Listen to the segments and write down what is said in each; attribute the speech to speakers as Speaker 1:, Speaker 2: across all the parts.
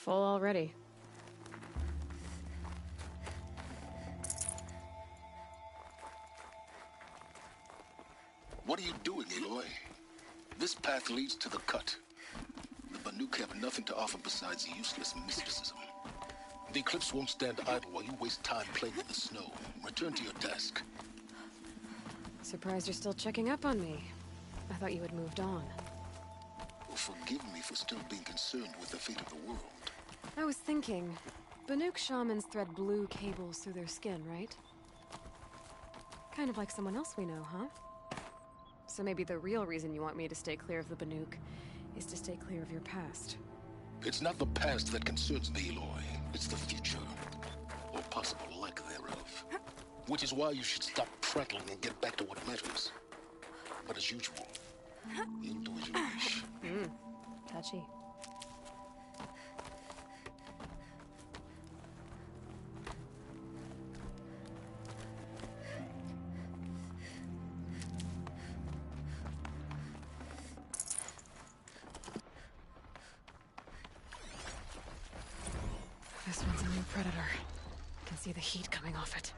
Speaker 1: full already.
Speaker 2: What are you doing, Aloy? This path leads to the cut. The Banuk have nothing to offer besides useless mysticism. The Eclipse won't stand idle while you waste time playing in the snow. Return to your task.
Speaker 1: Surprised you're still checking up on me. I thought you had moved on.
Speaker 2: Well, forgive me for still being concerned with the fate of the world.
Speaker 1: I was thinking, Banuk shamans thread blue cables through their skin, right? Kind of like someone else we know, huh? So maybe the real reason you want me to stay clear of the Banuk is to stay clear of your past.
Speaker 2: It's not the past that concerns me, Aloy. It's the future. Or possible lack thereof. Which is why you should stop prattling and get back to what matters. But as usual, you'll do as you wish.
Speaker 1: Touchy. This one's a new predator. I can see the heat coming off it.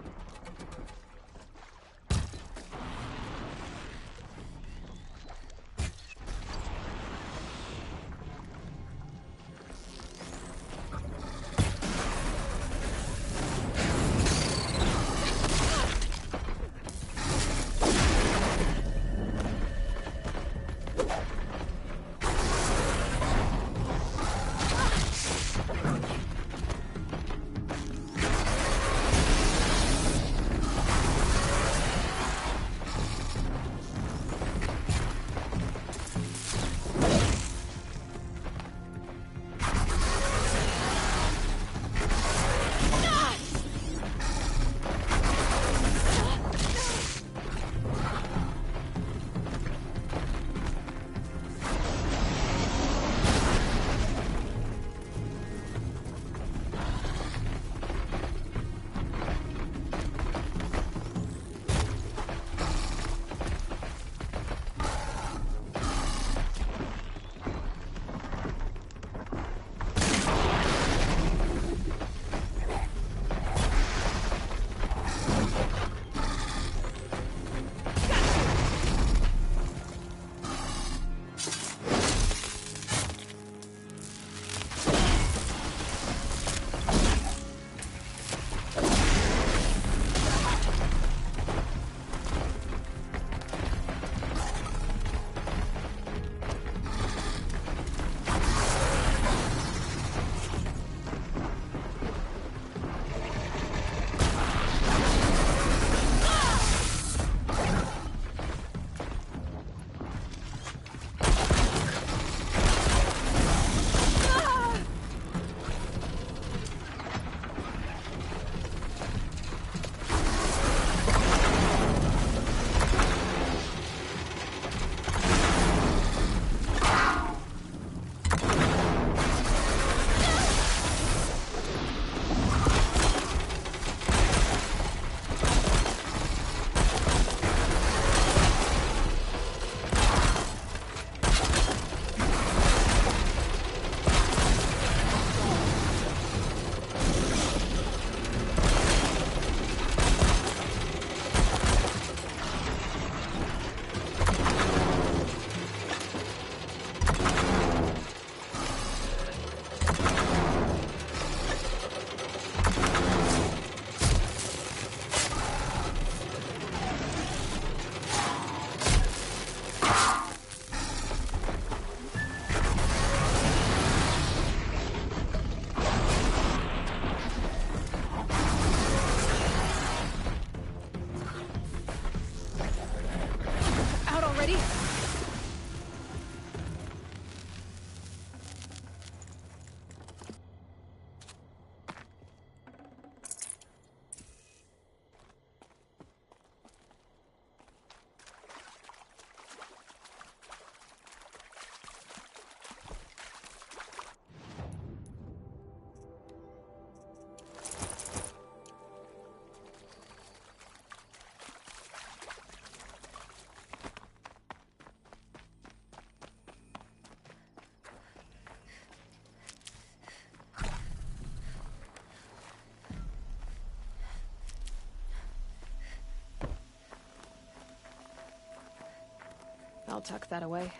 Speaker 1: I'll tuck that away.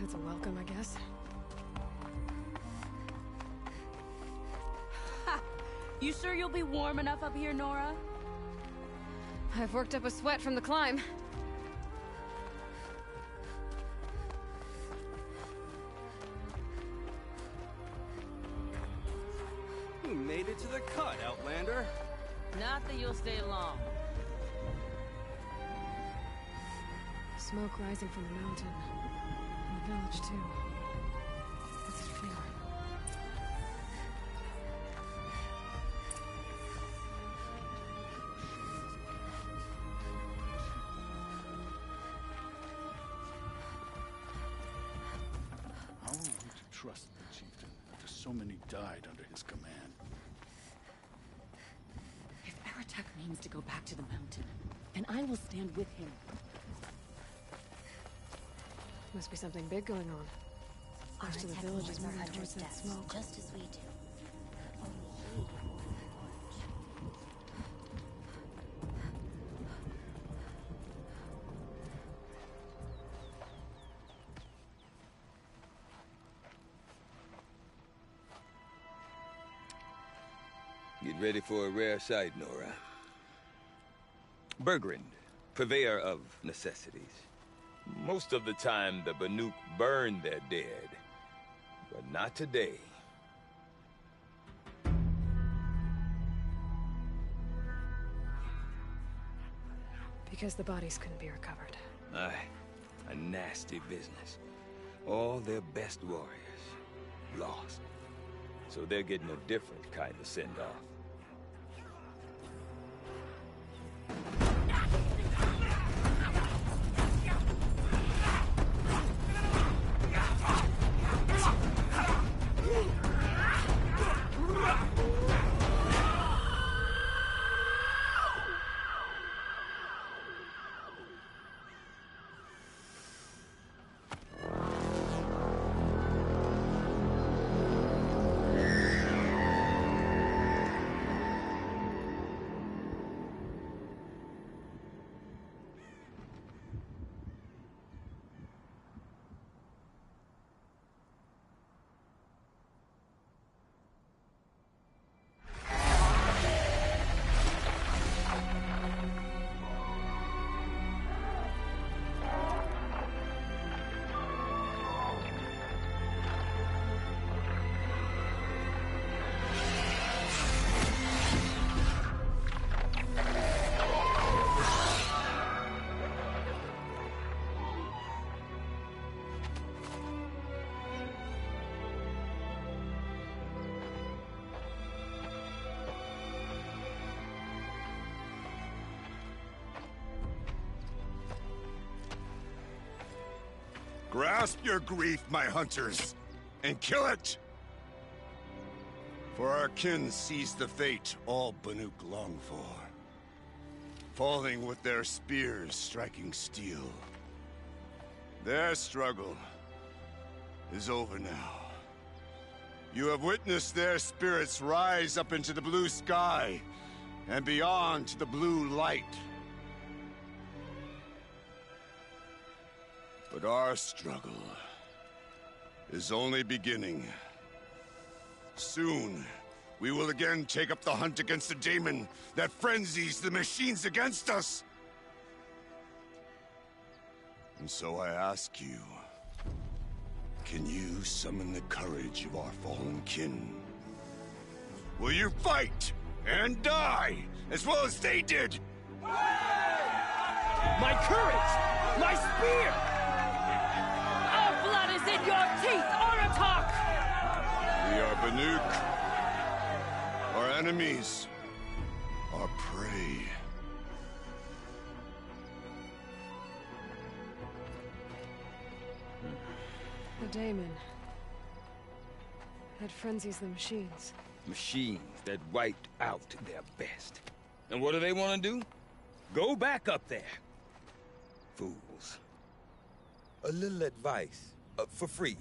Speaker 1: That's a welcome, I guess.
Speaker 3: Ha! You sure you'll be warm enough up here, Nora?
Speaker 1: I've worked up a sweat from the climb.
Speaker 4: You made it to the cut, Outlander.
Speaker 3: Not that you'll stay long.
Speaker 1: Smoke rising from the mountain. And the village, too. What's it for?
Speaker 5: How are we to trust the chieftain after so many died under his command?
Speaker 6: If Aratak means to go back to the mountain, then I will stand with him.
Speaker 1: Must be something big going on. Most of the village is moving towards that smoke.
Speaker 6: Just as we do.
Speaker 7: Get ready for a rare sight, Nora. Bergrand, purveyor of necessities. Most of the time, the Banuk burn their dead. But not today.
Speaker 1: Because the bodies couldn't be recovered.
Speaker 7: Aye, a nasty business. All their best warriors lost. So they're getting a different kind of send-off.
Speaker 8: Grasp your grief, my hunters, and kill it! For our kin sees the fate all Banuk long for. Falling with their spears striking steel. Their struggle is over now. You have witnessed their spirits rise up into the blue sky, and beyond to the blue light. But our struggle is only beginning. Soon, we will again take up the hunt against the demon that frenzies the machines against us. And so I ask you, can you summon the courage of our fallen kin? Will you fight and die as well as they did?
Speaker 7: My courage! My spear!
Speaker 3: Our blood is in your teeth, Oratok!
Speaker 8: We are Banuk. Our enemies. Our prey.
Speaker 1: The daemon. That frenzies the machines.
Speaker 7: Machines that wiped out their best. And what do they want to do? Go back up there. Fools. A little advice. For free.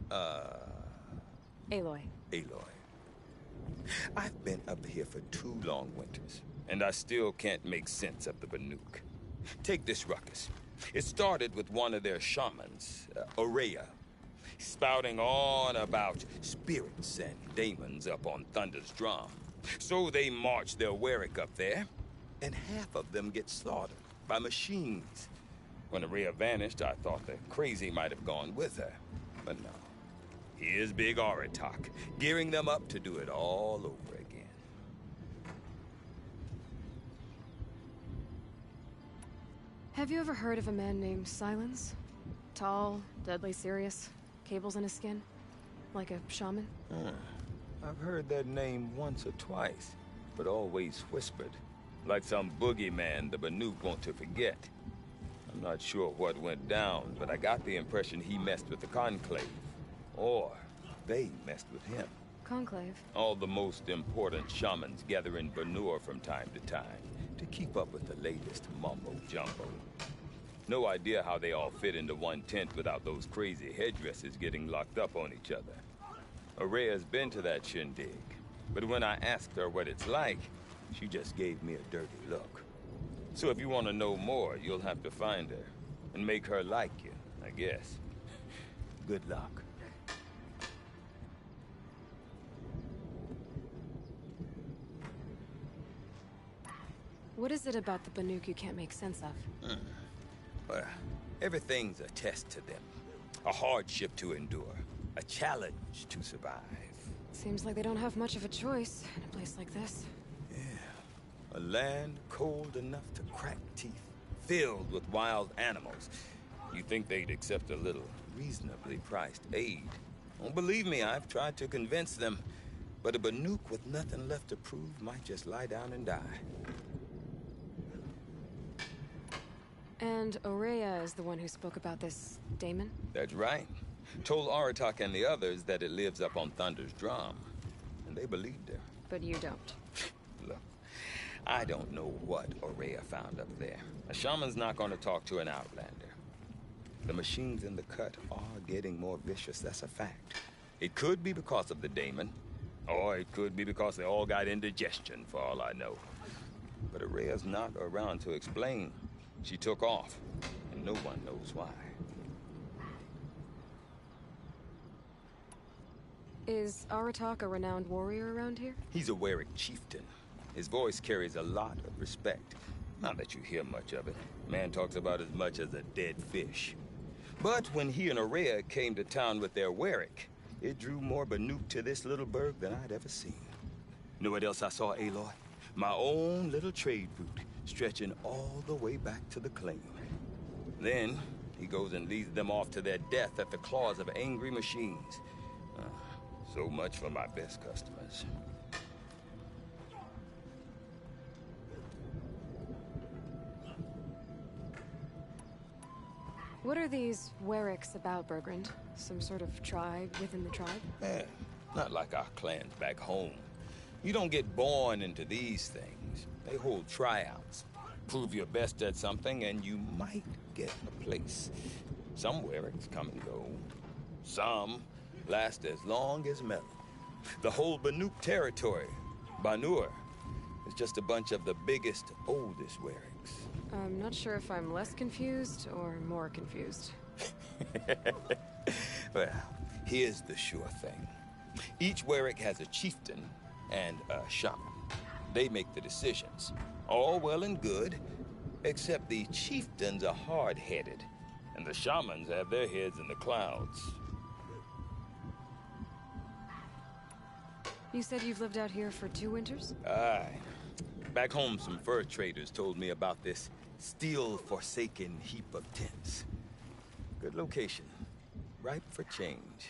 Speaker 1: Aloy.
Speaker 7: Aloy. I've been up here for 2 long winters, and I still can't make sense of the Banuk. Take this ruckus. It started with one of their shamans, Aurea, spouting on about spirits and demons up on Thunder's drum. So they march their Warwick up there, and half of them get slaughtered by machines. When Aurea vanished, I thought the crazy might have gone with her, but no. Here's Big Oratok, gearing them up to do it all over again.
Speaker 1: Have you ever heard of a man named Silence? Tall, deadly serious, cables in his skin? Like a shaman?
Speaker 7: I've heard that name once or twice, but always whispered. Like some boogeyman the Banuk want to forget. I'm not sure what went down, but I got the impression he messed with the Conclave. Or they messed with him.
Speaker 1: Conclave?
Speaker 7: All the most important shamans gather in Banur from time to time to keep up with the latest mumbo-jumbo. No idea how they all fit into one tent without those crazy headdresses getting locked up on each other. Aurea's been to that shindig, but when I asked her what it's like, she just gave me a dirty look. So if you want to know more, you'll have to find her and make her like you, I guess. Good luck.
Speaker 1: What is it about the Banuk you can't make sense of?
Speaker 7: Well, everything's a test to them. A hardship to endure. A challenge to survive.
Speaker 1: Seems like they don't have much of a choice in a place like this.
Speaker 7: A land cold enough to crack teeth, filled with wild animals. You'd think they'd accept a little reasonably priced aid. Oh, believe me, I've tried to convince them. But a Banuk with nothing left to prove might just lie down and die.
Speaker 1: And Aurea is the one who spoke about this daemon?
Speaker 7: That's right. Told Oratok and the others that it lives up on Thunder's drum. And they believed her.
Speaker 1: But you don't.
Speaker 7: Look, I don't know what Aurea found up there. A shaman's not going to talk to an outlander. The machines in the cut are getting more vicious, that's a fact. It could be because of the daemon, or it could be because they all got indigestion, for all I know. But Aurea's not around to explain. She took off, and no one knows why.
Speaker 1: Is Aratak a renowned warrior around here?
Speaker 7: He's a Warwick chieftain. His voice carries a lot of respect. Not that you hear much of it. Man talks about as much as a dead fish. But when he and Aurea came to town with their Warwick, it drew more Banuk to this little burg than I'd ever seen. You know what else I saw, Aloy? My own little trade route, stretching all the way back to the claim. Then, he goes and leads them off to their death at the claws of angry machines. So much for my best customers.
Speaker 1: What are these Warwicks about, Bergrand? Some sort of tribe within the tribe?
Speaker 7: Not like our clans back home. You don't get born into these things. They hold tryouts. Prove your best at something and you might get a place. Some Warwicks come and go. Some last as long as metal. The whole Banuk territory, Banur, is just a bunch of the biggest, oldest Warwicks.
Speaker 1: I'm not sure if I'm less confused or more confused.
Speaker 7: Well, here's the sure thing. Each Warwick has a chieftain and a shaman. They make the decisions. All well and good, except the chieftains are hard-headed, and the shamans have their heads in the clouds.
Speaker 1: You said you've lived out here for 2 winters?
Speaker 7: Aye. Back home, some fur traders told me about this still-forsaken heap of tents. Good location. Ripe for change.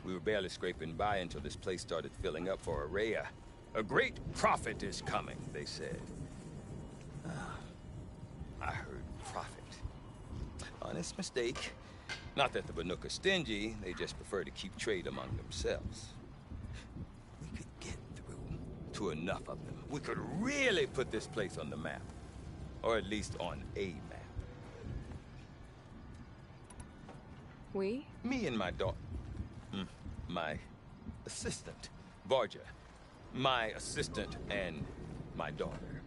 Speaker 7: We were barely scraping by until this place started filling up for Araya. A great prophet is coming, they said. I heard prophet. Honest mistake. Not that the Banuk are stingy, they just prefer to keep trade among themselves. We could get through to enough of them. We could really put this place on the map. Or at least on a map.
Speaker 1: We?
Speaker 7: Me and my daughter. My assistant, Varja. My assistant and my daughter.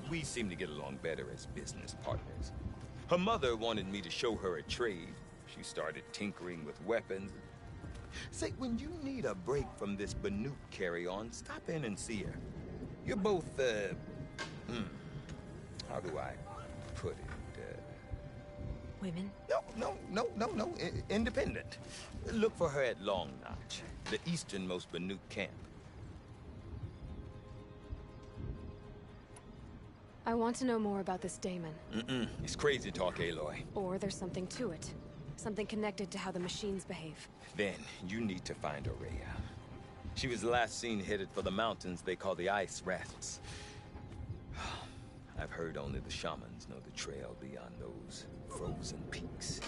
Speaker 7: We seem to get along better as business partners. Her mother wanted me to show her a trade. She started tinkering with weapons. Say, when you need a break from this Banuk carry-on, stop in and see her. You're both, how do I put it?
Speaker 1: Women?
Speaker 7: No. Independent. Look for her at Long Notch, the easternmost Banuk camp.
Speaker 1: I want to know more about this Damon.
Speaker 7: It's crazy talk, Aloy.
Speaker 1: Or there's something to it. Something connected to how the machines behave.
Speaker 7: Then, you need to find Araya. She was last seen headed for the mountains they call the Ice Rats. I've heard only the shamans know the trail beyond those frozen peaks.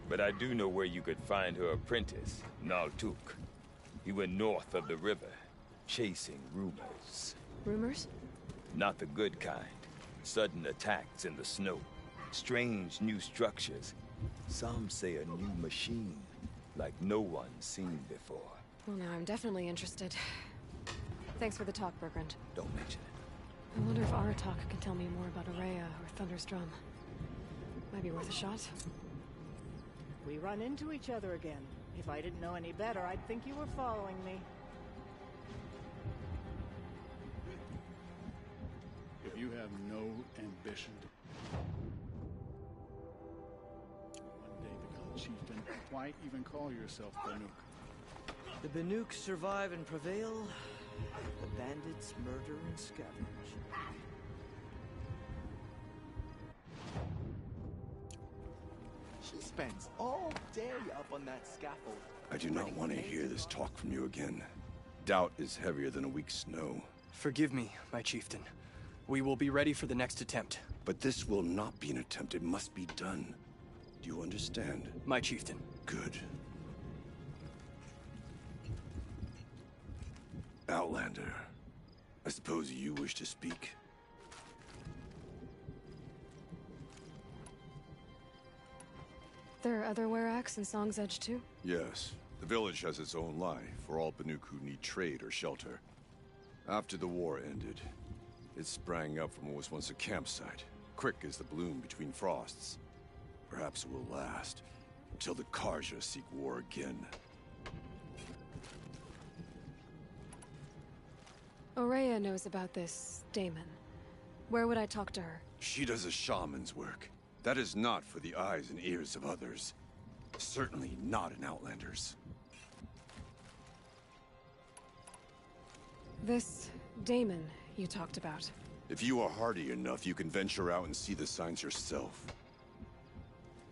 Speaker 7: But I do know where you could find her apprentice, Naltuk. He went north of the river, chasing rumors.
Speaker 1: Rumors?
Speaker 7: Not the good kind. Sudden attacks in the snow. Strange new structures. Some say a new machine, like no one's seen before.
Speaker 1: Well, now I'm definitely interested. Thanks for the talk, Bergrand.
Speaker 7: Don't mention it.
Speaker 1: I wonder if Aratak can tell me more about Araya or Thunder's Drum. Might be worth a shot.
Speaker 9: We run into each other again. If I didn't know any better, I'd think you were following me.
Speaker 5: If you have no ambition to one day become chieftain, why even call yourself Banuk?
Speaker 4: The Banuk survive and prevail. The bandits murder and scavenge.
Speaker 10: She spends all day up on that scaffold.
Speaker 8: I do not want to hear this talk from you again. Doubt is heavier than a week's snow.
Speaker 11: Forgive me, my chieftain. We will be ready for the next attempt.
Speaker 8: But this will not be an attempt. It must be done. Do you understand?
Speaker 11: My chieftain.
Speaker 8: Good. Outlander, I suppose you wish to speak?
Speaker 1: There are other Weraks in Song's Edge too?
Speaker 8: Yes. The village has its own life for all Banuk who need trade or shelter. After the war ended, it sprang up from what was once a campsite, quick as the bloom between frosts. Perhaps it will last, until the Karja seek war again.
Speaker 1: Araya knows about this Damon. Where would I talk to her?
Speaker 8: She does a shaman's work. That is not for the eyes and ears of others. Certainly not an Outlander's.
Speaker 1: This Damon you talked about.
Speaker 8: If you are hardy enough, you can venture out and see the signs yourself.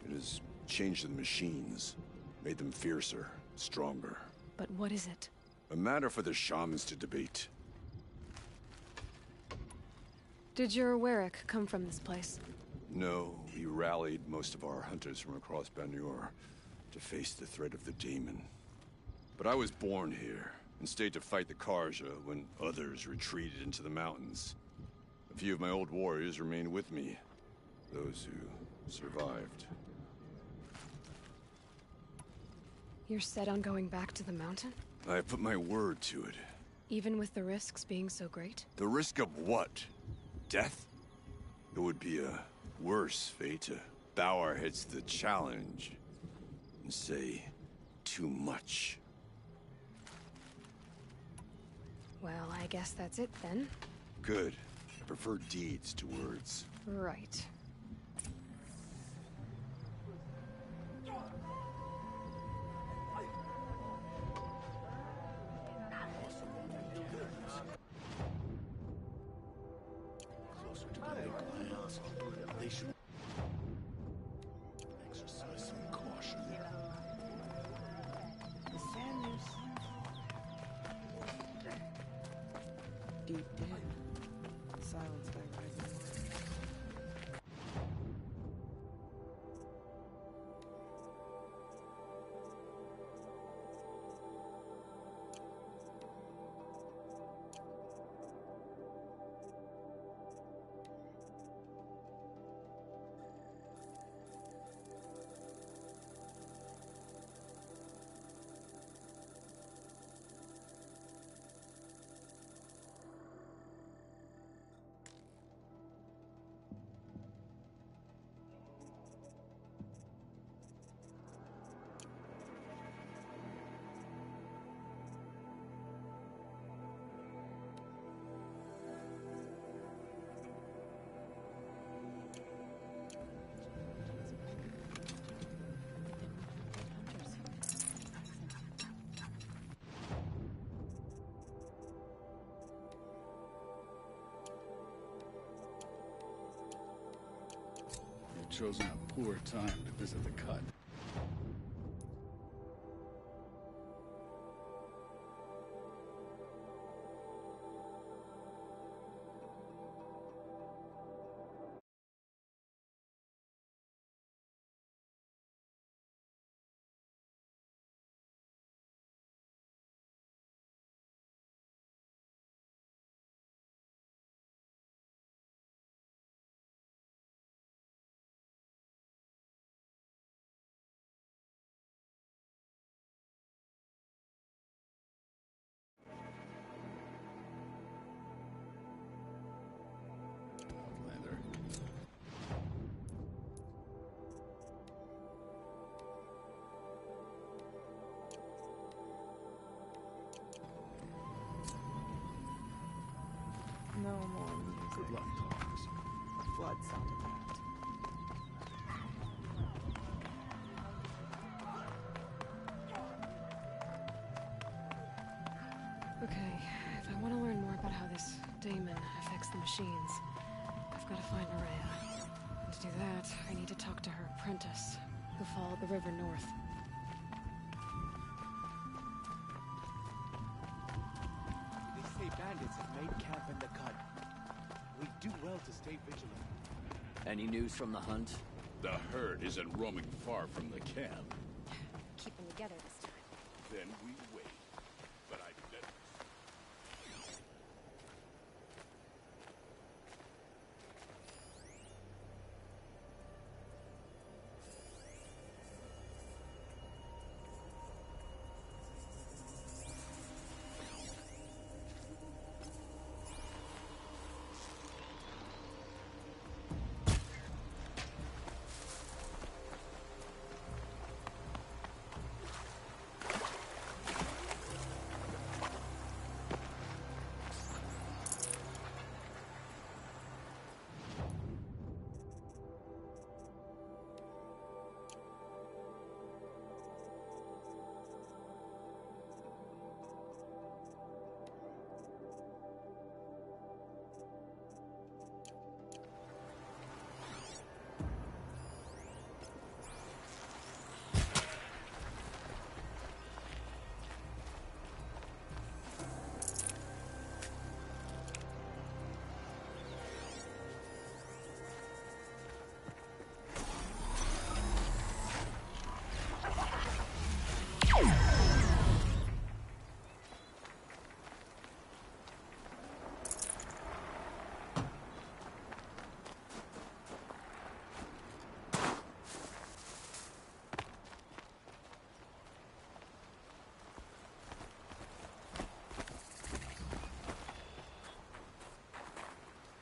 Speaker 8: It has changed the machines, made them fiercer, stronger.
Speaker 1: But what is it?
Speaker 8: A matter for the shamans to debate.
Speaker 1: Did your Werak come from this place?
Speaker 8: No, we rallied most of our hunters from across Banur to face the threat of the Daemon. But I was born here, and stayed to fight the Karja when others retreated into the mountains. A few of my old warriors remained with me, those who survived.
Speaker 1: You're set on going back to the mountain?
Speaker 8: I have put my word to it.
Speaker 1: Even with the risks being so great?
Speaker 8: The risk of what? Death? It would be a worse fate to bow our heads to the challenge and say too much.
Speaker 1: Well, I guess that's it then.
Speaker 8: Good. I prefer deeds to words.
Speaker 1: Right.
Speaker 5: Closer to the lakelands. They should exercise some caution.
Speaker 9: The sand use. Deep dead. Silence by rising water.
Speaker 5: You've chosen a poor time to visit the cut. Outlander.
Speaker 9: No more music.
Speaker 5: Good luck, Thomas.
Speaker 9: Blood sounded that.
Speaker 1: Okay, if I want to learn more about how this daemon affects the machines, I've got to find Maria. And to do that, I need to talk to her apprentice, who followed the river north.
Speaker 10: They say bandits have made camp in the cut. We do well to stay vigilant.
Speaker 4: Any news from the hunt?
Speaker 12: The herd isn't roaming far from the camp.
Speaker 1: Keep them together this time.
Speaker 12: Then we wait. But I bet...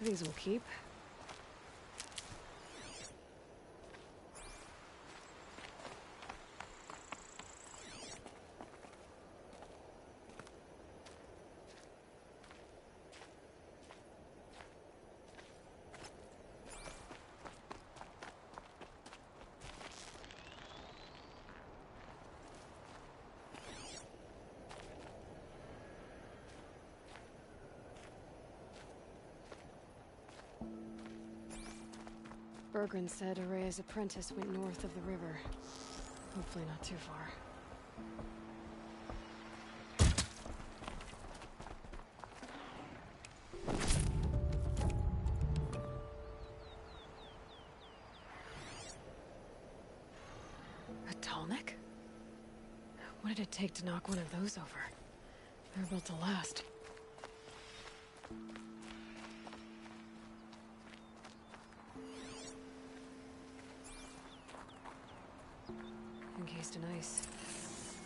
Speaker 1: These will keep. Bergren said Araya's apprentice went north of the river. Hopefully not too far. A Tallneck? What did it take to knock one of those over? They're built to last. Encased in ice.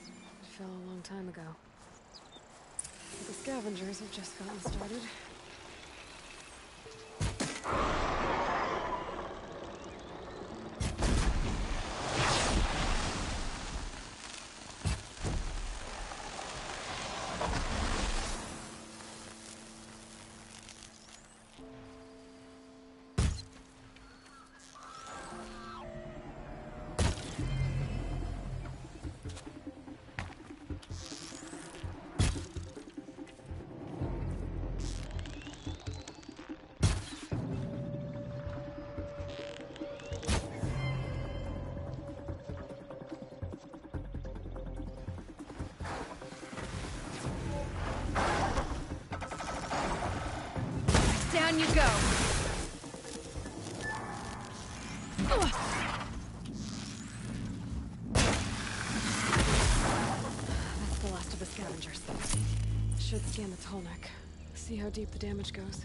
Speaker 1: It fell a long time ago. But the scavengers have just gotten started. Down you go! That's the last of the scavengers. Should scan the Tallneck. See how deep the damage goes.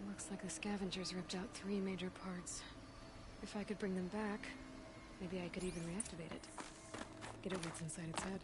Speaker 1: Looks like the scavengers ripped out 3 major parts. If I could bring them back, maybe I could even reactivate it. Get at what's inside its head.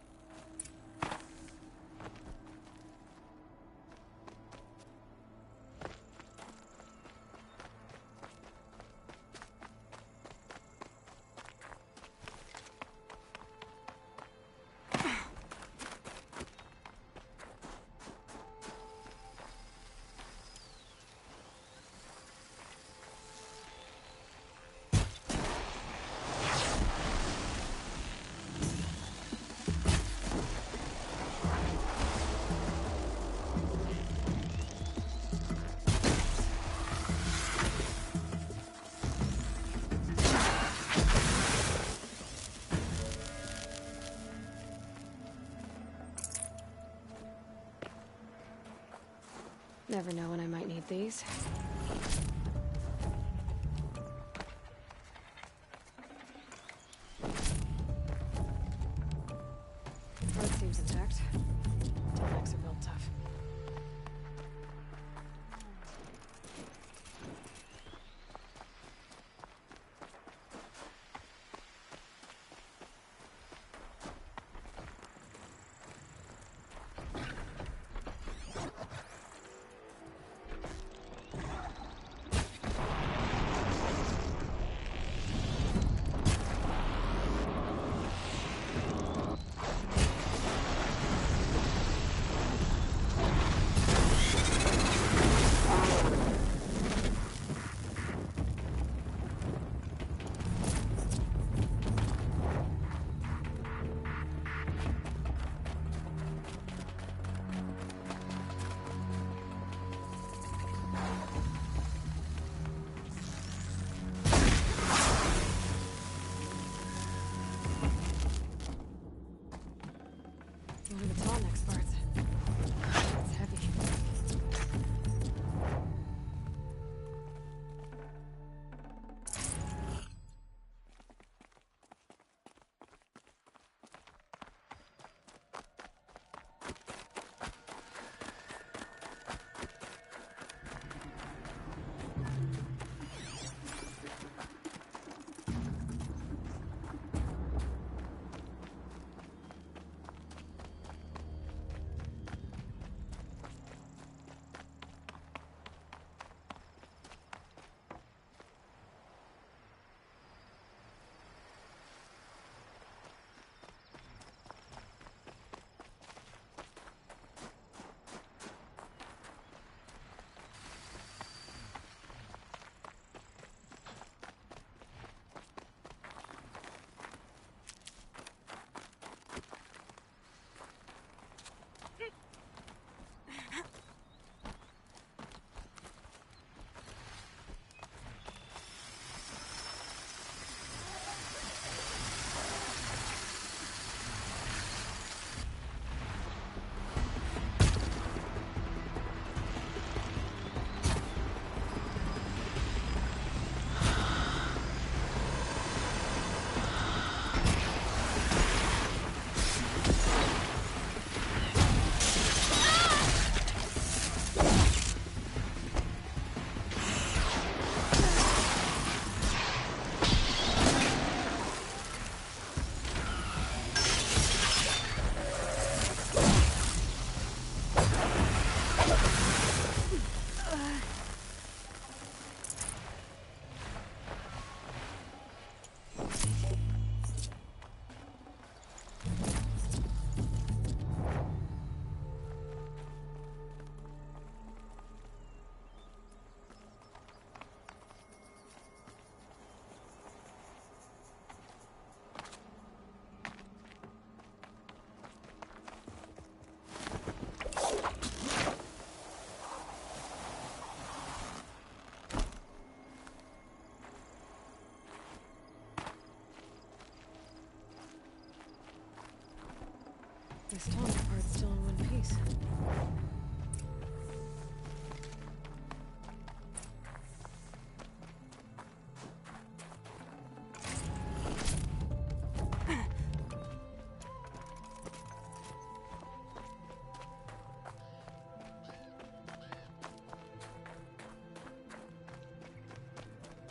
Speaker 1: Never know when I might need these. Part seems intact. Tallnecks are built tough. this tonic part's still in one piece.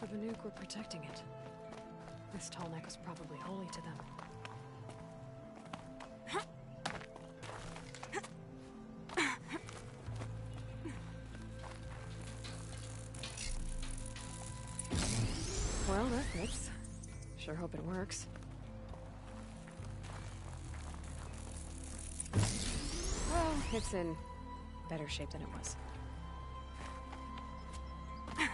Speaker 1: The Banuk were protecting it. This tallneck was probably holy to them. Well, that fits. Sure hope it works. Well, it's in better shape than it was. Okay,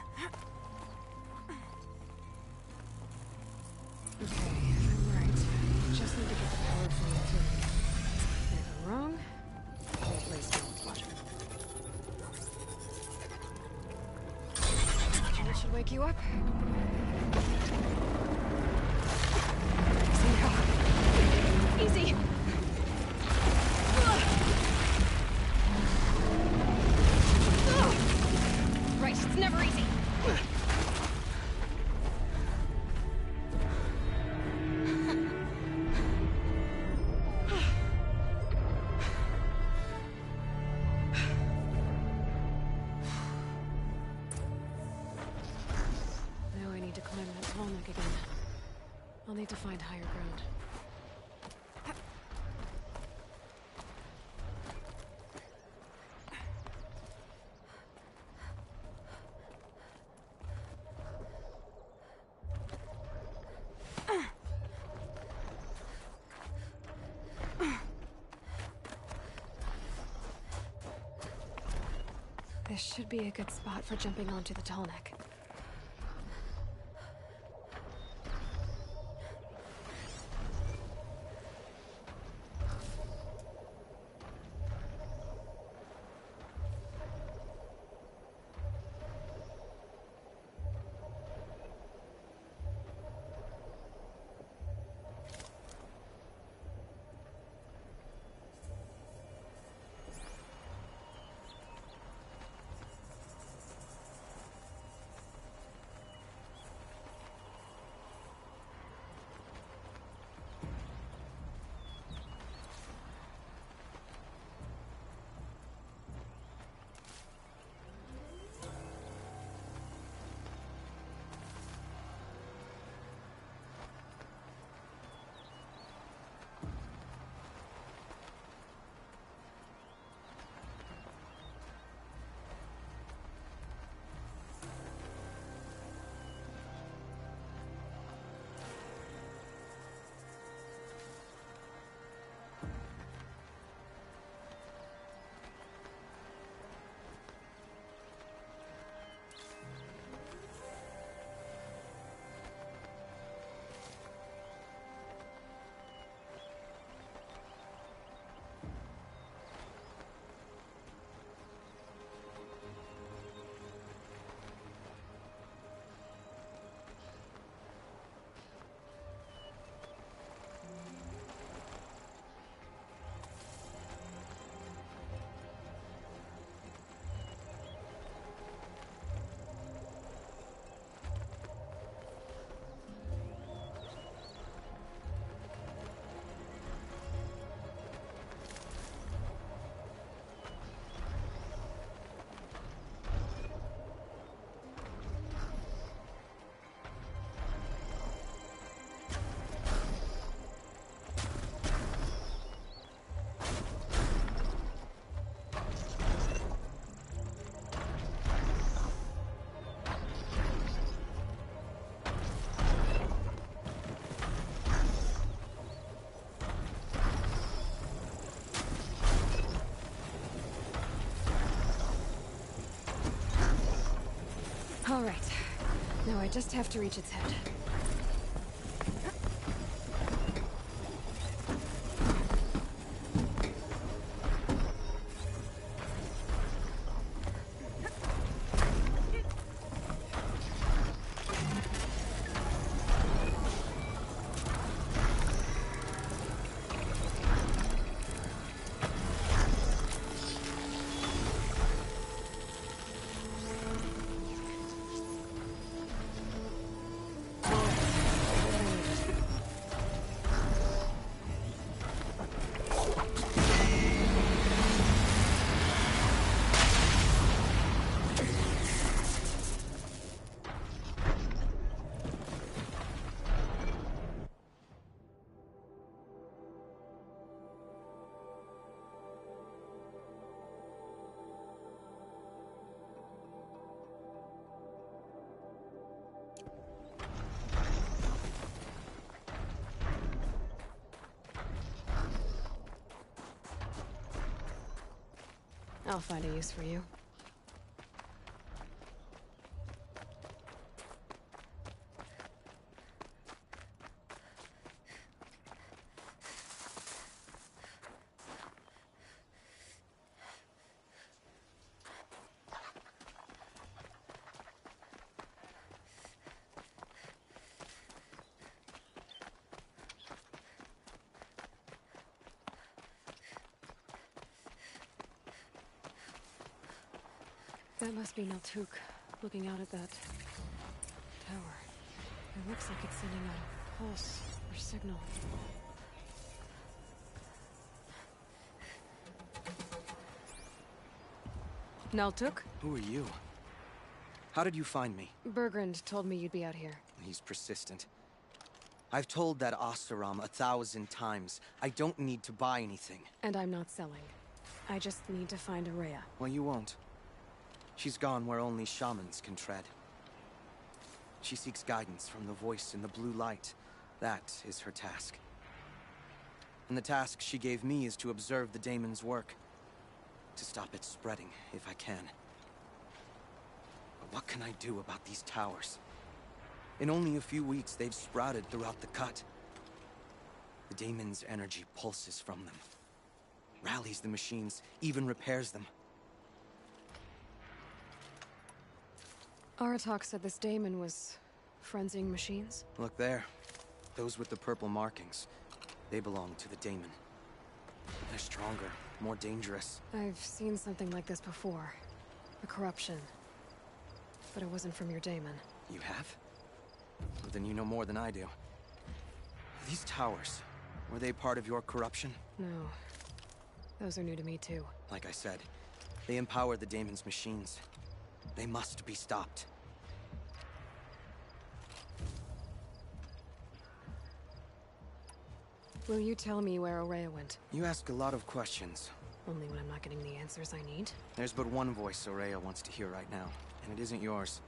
Speaker 1: if I'm right, I just need to get the power from the tube. And if I'm wrong, I'll at least know what's watching. That should wake you up. Easy now. Easy! Right, it's never easy. Now I need to climb that tallneck again. I'll need to find higher ground. This should be a good spot for jumping onto the tallneck. All right. Now I just have to reach its head. I'll find a use for you. That must be Naltuk, looking out at that tower. It looks like it's sending out a pulse or signal. Naltuk?
Speaker 11: Who are you? How did you find me?
Speaker 1: Bergrand told me you'd be out here.
Speaker 11: He's persistent. I've told that Oseram 1,000 times. I don't need to buy anything.
Speaker 1: And I'm not selling. I just need to find Araya.
Speaker 11: Well, you won't. She's gone where only shamans can tread. She seeks guidance from the voice in the blue light. That is her task. And the task she gave me is to observe the daemon's work. To stop it spreading, if I can. But what can I do about these towers? In only a few weeks, they've sprouted throughout the cut. The daemon's energy pulses from them. Rallies the machines, even repairs them.
Speaker 1: Aratak said this daemon was frenzying machines.
Speaker 11: Look there. Those with the purple markings. They belong to the daemon. They're stronger, more dangerous.
Speaker 1: I've seen something like this before. A corruption. But it wasn't from your daemon.
Speaker 11: You have? Well, then you know more than I do. These towers, were they part of your corruption?
Speaker 1: No. Those are new to me too.
Speaker 11: Like I said, they empower the daemon's machines. They must be stopped.
Speaker 1: Will you tell me where Araya went?
Speaker 11: You ask a lot of questions.
Speaker 1: Only when I'm not getting the answers I need.
Speaker 11: There's but one voice Araya wants to hear right now, and it isn't yours.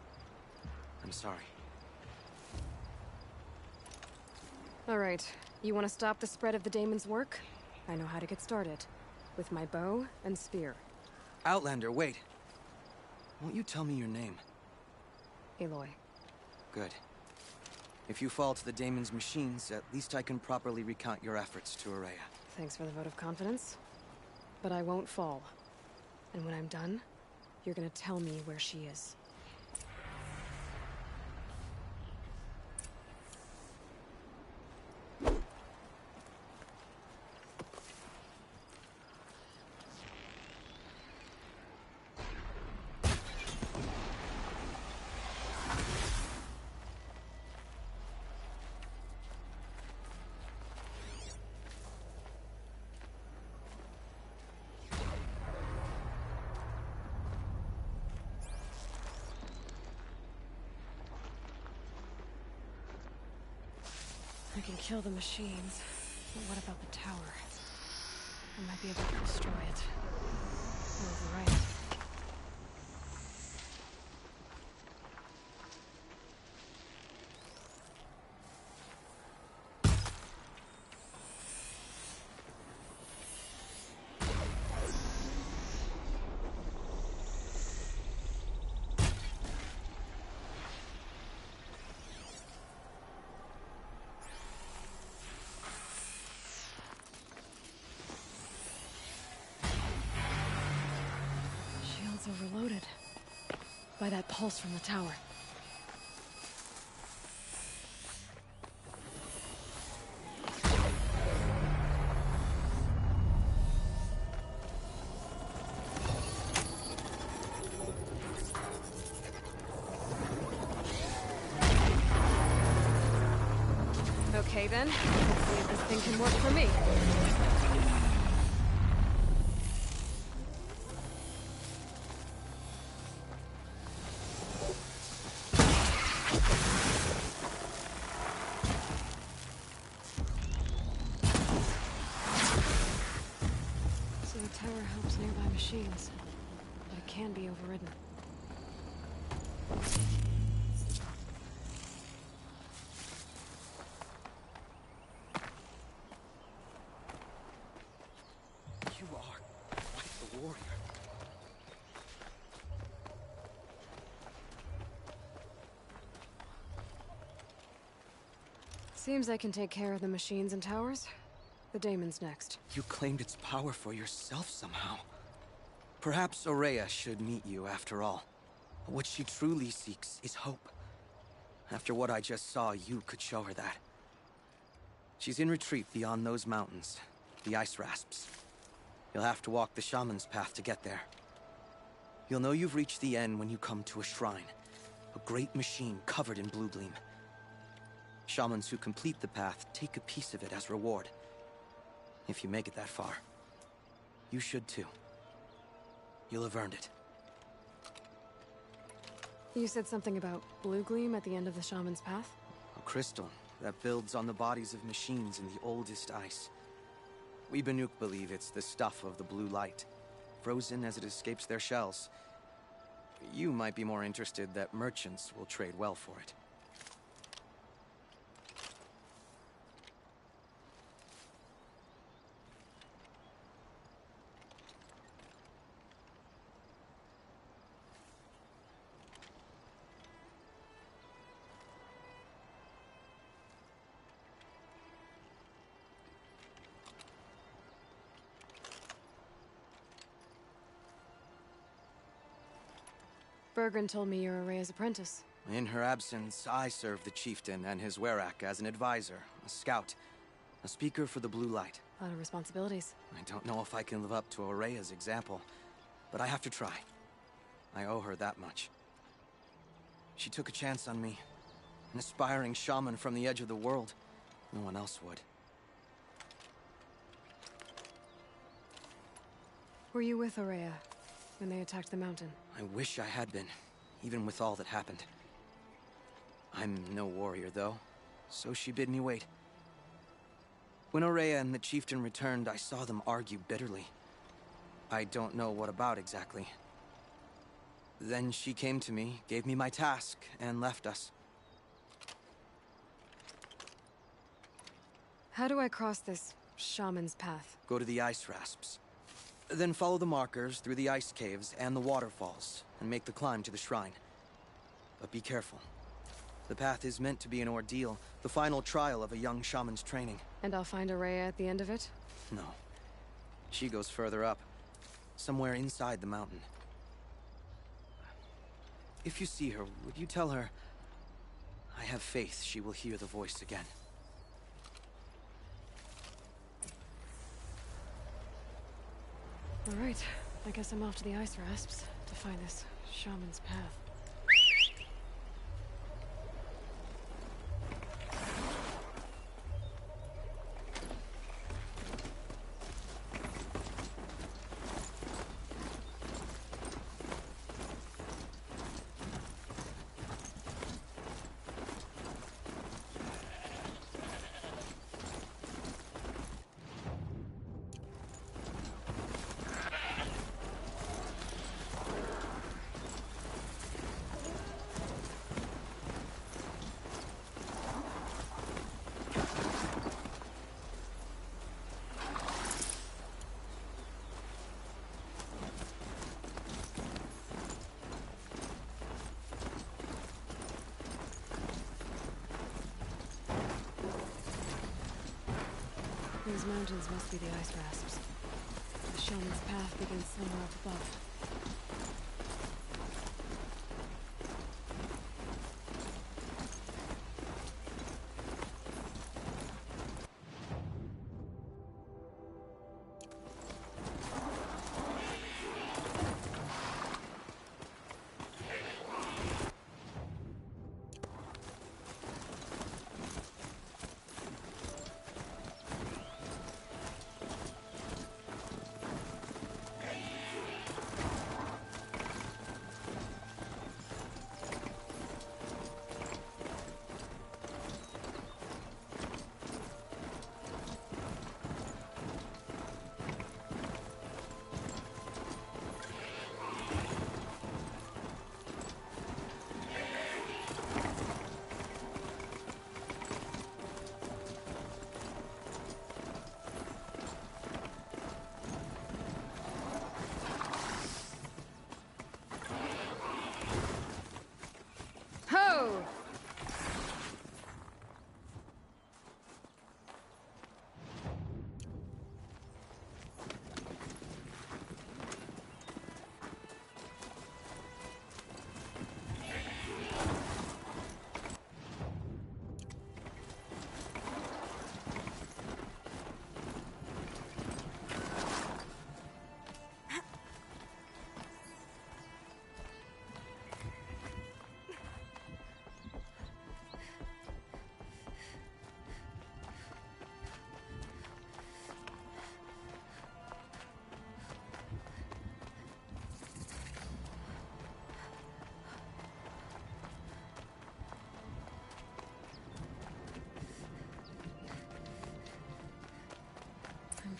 Speaker 11: I'm sorry.
Speaker 1: All right. You want to stop the spread of the daemon's work? I know how to get started. With my bow and spear.
Speaker 11: Outlander, wait. Won't you tell me your name?
Speaker 1: Aloy.
Speaker 11: Good. If you fall to the daemon's machines, at least I can properly recount your efforts to Araya.
Speaker 1: Thanks for the vote of confidence. But I won't fall. And when I'm done, you're gonna tell me where she is. I can kill the machines, but what about the tower? I might be able to destroy it. Or overwrite it. Overloaded by that pulse from the tower. Okay then, let's see if this thing can work for me. Machines, but it can be overridden.
Speaker 11: You are quite the warrior.
Speaker 1: Seems I can take care of the machines and towers. The daemon's next.
Speaker 11: You claimed its power for yourself somehow. Perhaps Aurea should meet you after all. What she truly seeks is hope. After what I just saw, you could show her that. She's in retreat beyond those mountains, the ice rasps. You'll have to walk the shaman's path to get there. You'll know you've reached the end when you come to a shrine. A great machine covered in blue gleam. Shamans who complete the path take a piece of it as reward. If you make it that far, you should too. You'll have earned it.
Speaker 1: You said something about blue gleam at the end of the shaman's path?
Speaker 11: A crystal that builds on the bodies of machines in the oldest ice. We Banuk believe it's the stuff of the blue light, frozen as it escapes their shells. You might be more interested that merchants will trade well for it.
Speaker 1: Bergren told me you're Aurea's apprentice.
Speaker 11: In her absence, I serve the chieftain and his werak as an advisor, a scout, a speaker for the blue light.
Speaker 1: A lot of responsibilities.
Speaker 11: I don't know if I can live up to Aurea's example, but I have to try. I owe her that much. She took a chance on me, an aspiring shaman from the edge of the world. No one else would.
Speaker 1: Were you with Aurea when they attacked the mountain?
Speaker 11: I wish I had been, even with all that happened. I'm no warrior, though, so she bid me wait. When Aurea and the chieftain returned, I saw them argue bitterly. I don't know what about exactly. Then she came to me, gave me my task, and left us.
Speaker 1: How do I cross this shaman's path?
Speaker 11: Go to the ice rasps. Then follow the markers through the ice caves and the waterfalls, and make the climb to the shrine. But be careful. The path is meant to be an ordeal, the final trial of a young shaman's training.
Speaker 1: And I'll find Aurea at the end of it?
Speaker 11: No. She goes further up, somewhere inside the mountain. If you see her, would you tell her, I have faith she will hear the voice again.
Speaker 1: All right, I guess I'm off to the ice rasps to find this shaman's path. These mountains must be the ice rasps. The shaman's path begins somewhere up above.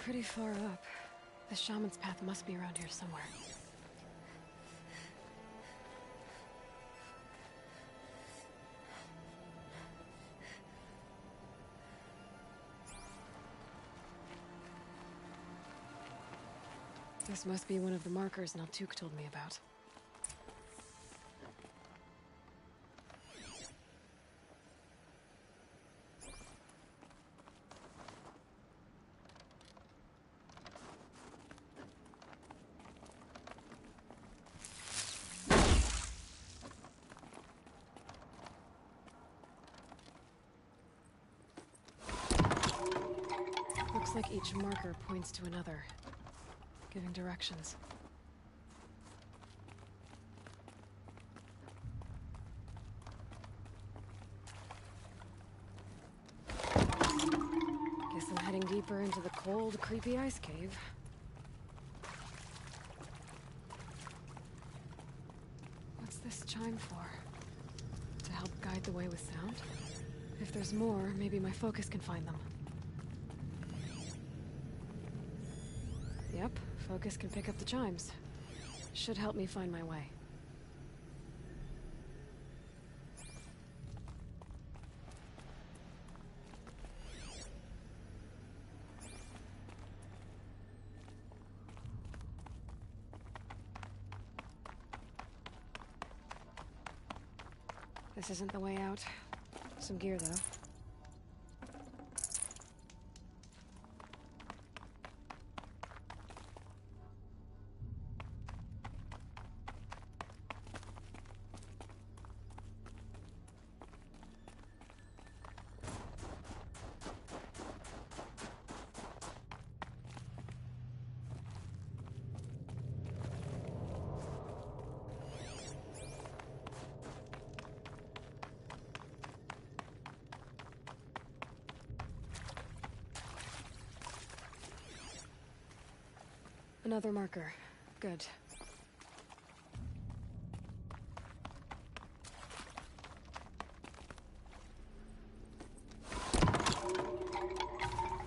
Speaker 1: pretty far up. The shaman's path must be around here somewhere. This must be one of the markers Naltuk told me about. Looks like each marker points to another, giving directions. Guess I'm heading deeper into the cold, creepy ice cave. What's this chime for? To help guide the way with sound? If there's more, maybe my focus can find them. Yep, focus can pick up the chimes. Should help me find my way. This isn't the way out. Some gear, though. Another marker. Good.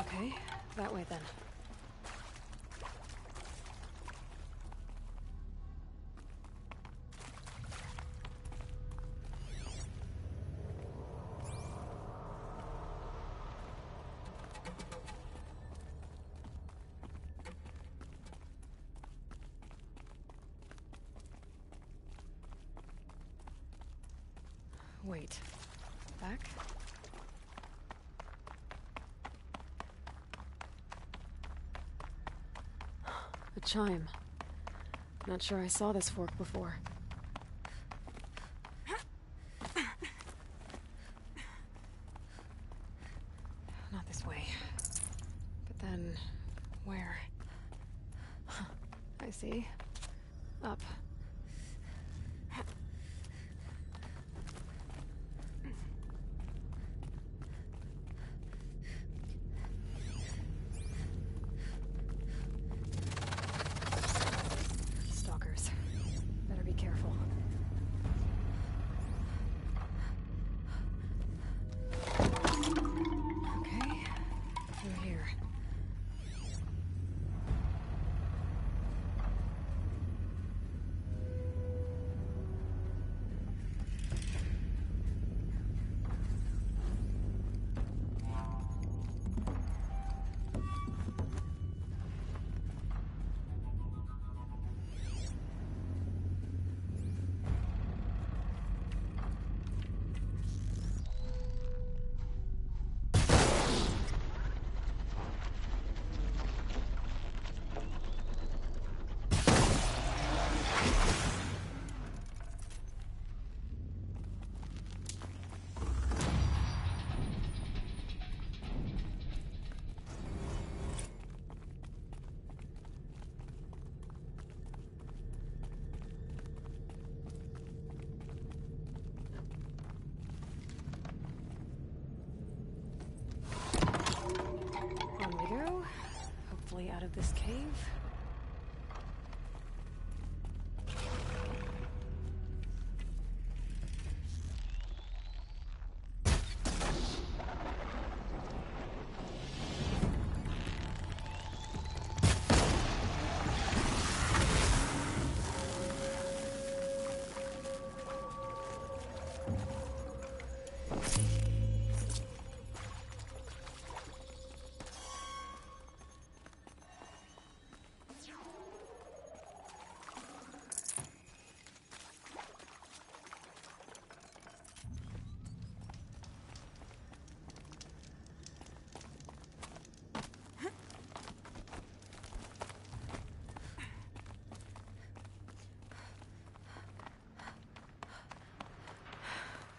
Speaker 1: Okay, that way then. Wait. Back? A chime. Not sure I saw this fork before. Not this way. But then... where? I see. Up. Hopefully out of this cave.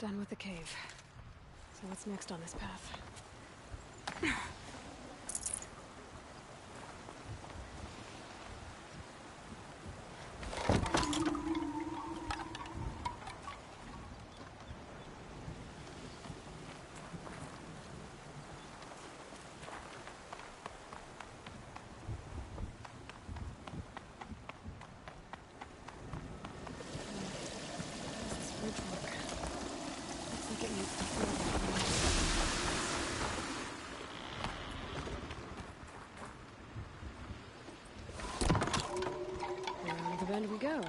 Speaker 1: Done with the cave. So what's next on this path? Around the bend we go.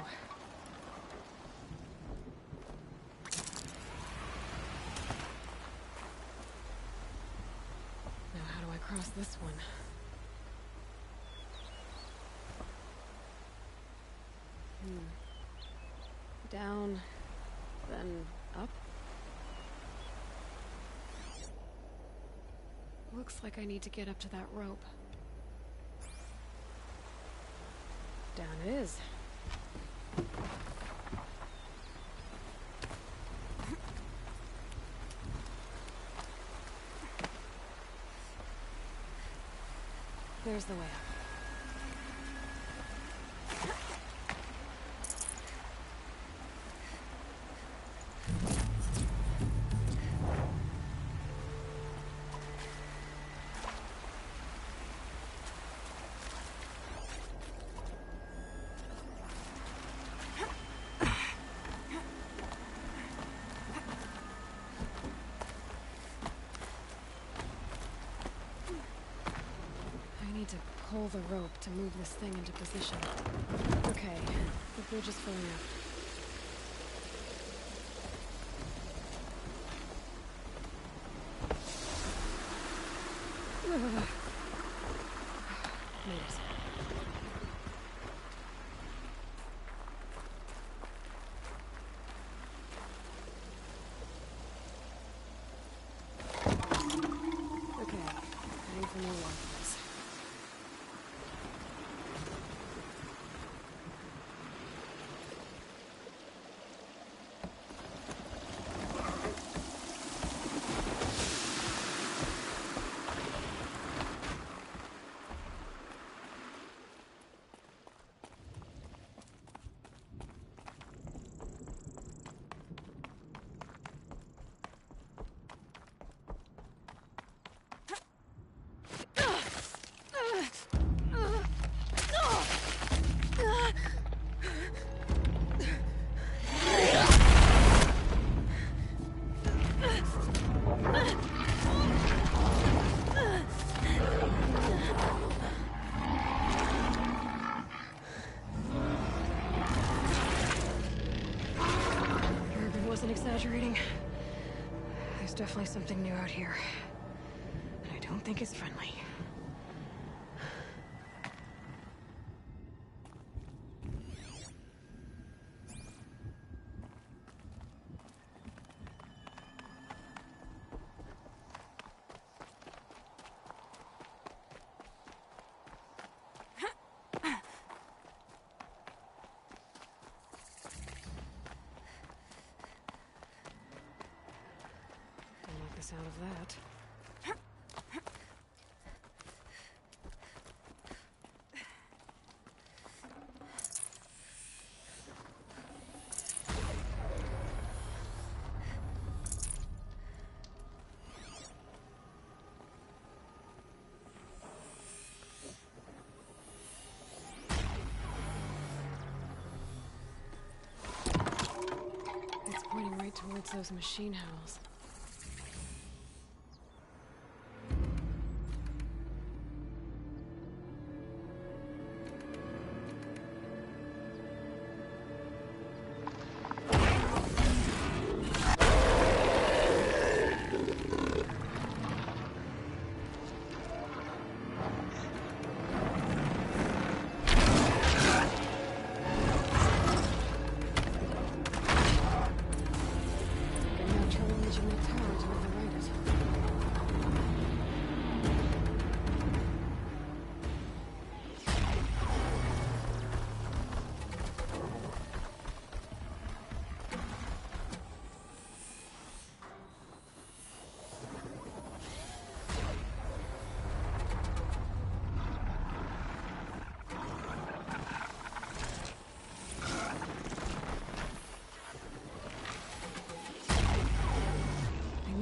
Speaker 1: Now how do I cross this one? Down, then up? Looks like I need to get up to that rope. Down it is. There's the way up. To pull the rope to move this thing into position. Okay, the bridge is filling up. Made it. Okay, heading for more waterfalls. Exaggerating. There's definitely something new out here. And I don't think it's friendly. Out of that. It's pointing right towards those machine howls.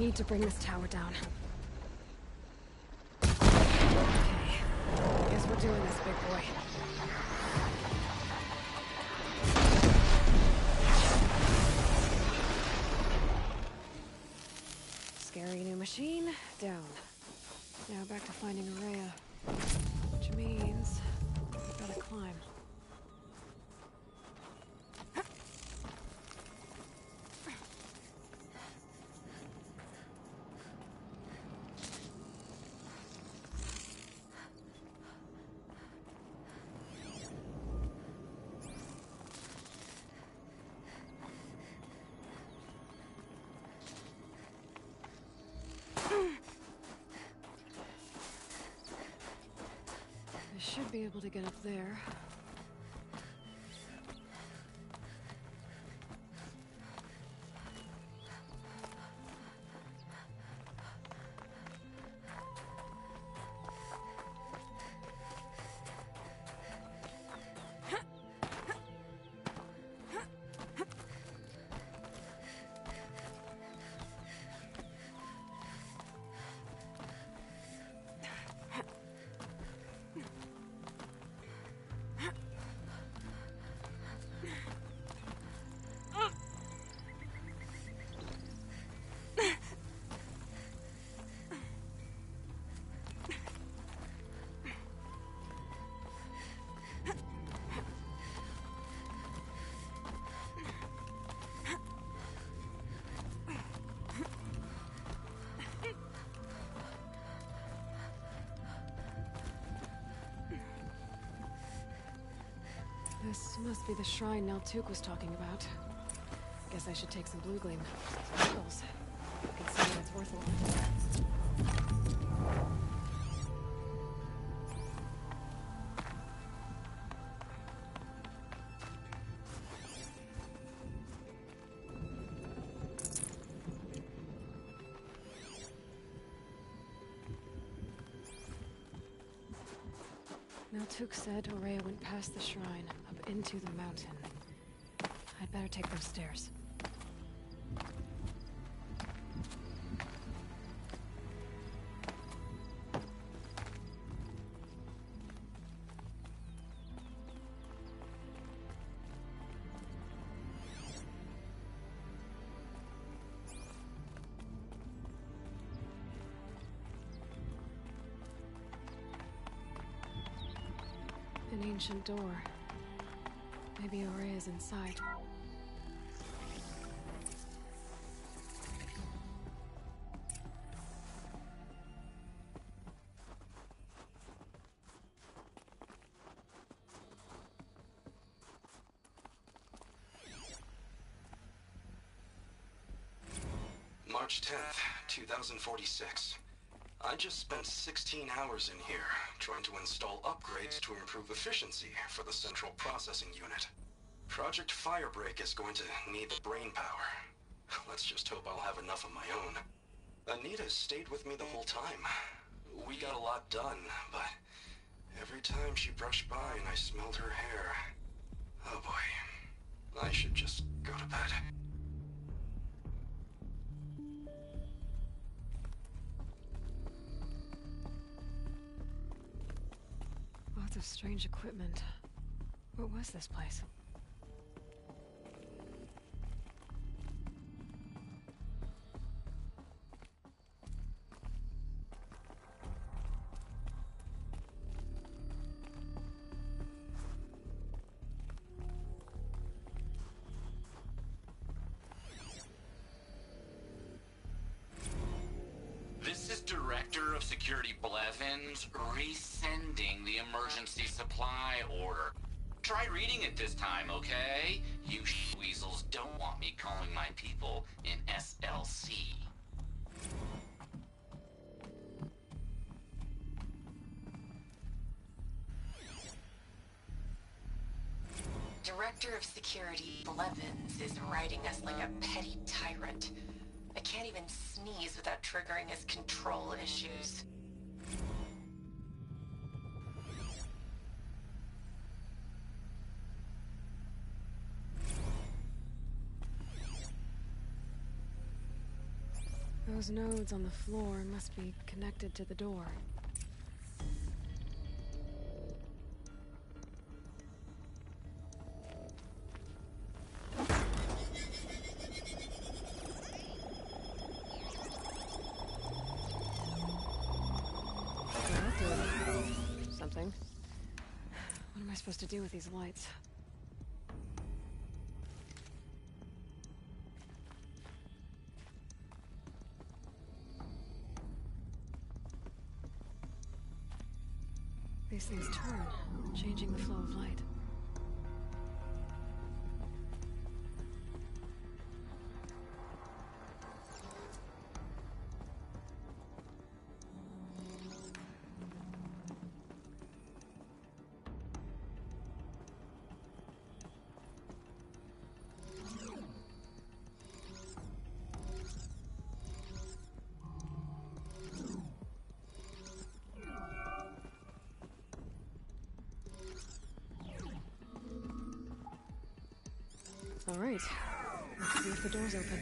Speaker 1: need to bring this tower down. Okay. Guess we're doing this, big boy. Scary new machine, down. Now back to finding Araya. Which means we gotta climb. Should be able to get up there. This must be the shrine Neltuk was talking about. Guess I should take some blue gleam. Some metals. Consider it's worth a lot. Neltuk said Aurea went past the shrine, up into the mountain. I'd better take those stairs. An ancient door. Maybe Aurea's inside.
Speaker 13: March 10th, 2046. I just spent 16 hours in here, trying to install upgrades to improve efficiency for the central processing unit. Project Firebreak is going to need the brain power. Let's just hope I'll have enough of my own. Anita stayed with me the whole time. We got a lot done, but every time she brushed by and I smelled her hair... Oh boy. I should just go to bed.
Speaker 1: Lots of strange equipment. What was this place?
Speaker 14: This is Director of Security Blevins resending the emergency supply order. Try reading it this time, okay? You weasels don't want me calling my people in SLC.
Speaker 15: Director of Security Blevins is writing us like a petty tyrant. I can't even sneeze without triggering his control issues.
Speaker 1: Those nodes on the floor must be connected to the door. Something. What am I supposed to do with these lights? These things turn, changing the flow of light. All right. Let's see if the door's open.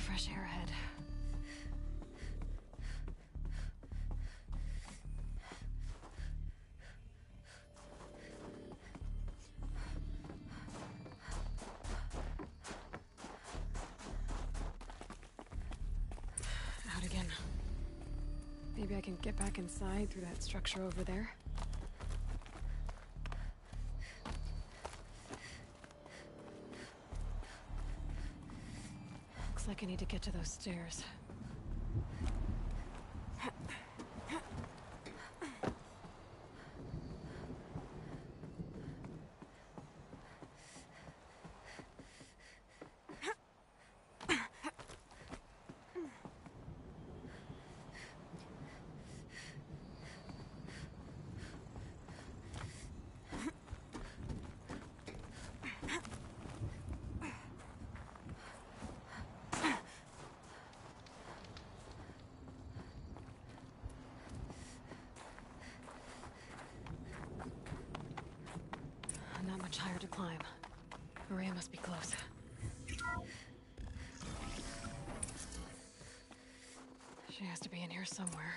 Speaker 1: Fresh air ahead. Out again. Maybe I can get back inside through that structure over there. Looks like I need to get to those stairs. Not much higher to climb. Maria must be close. She has to be in here somewhere.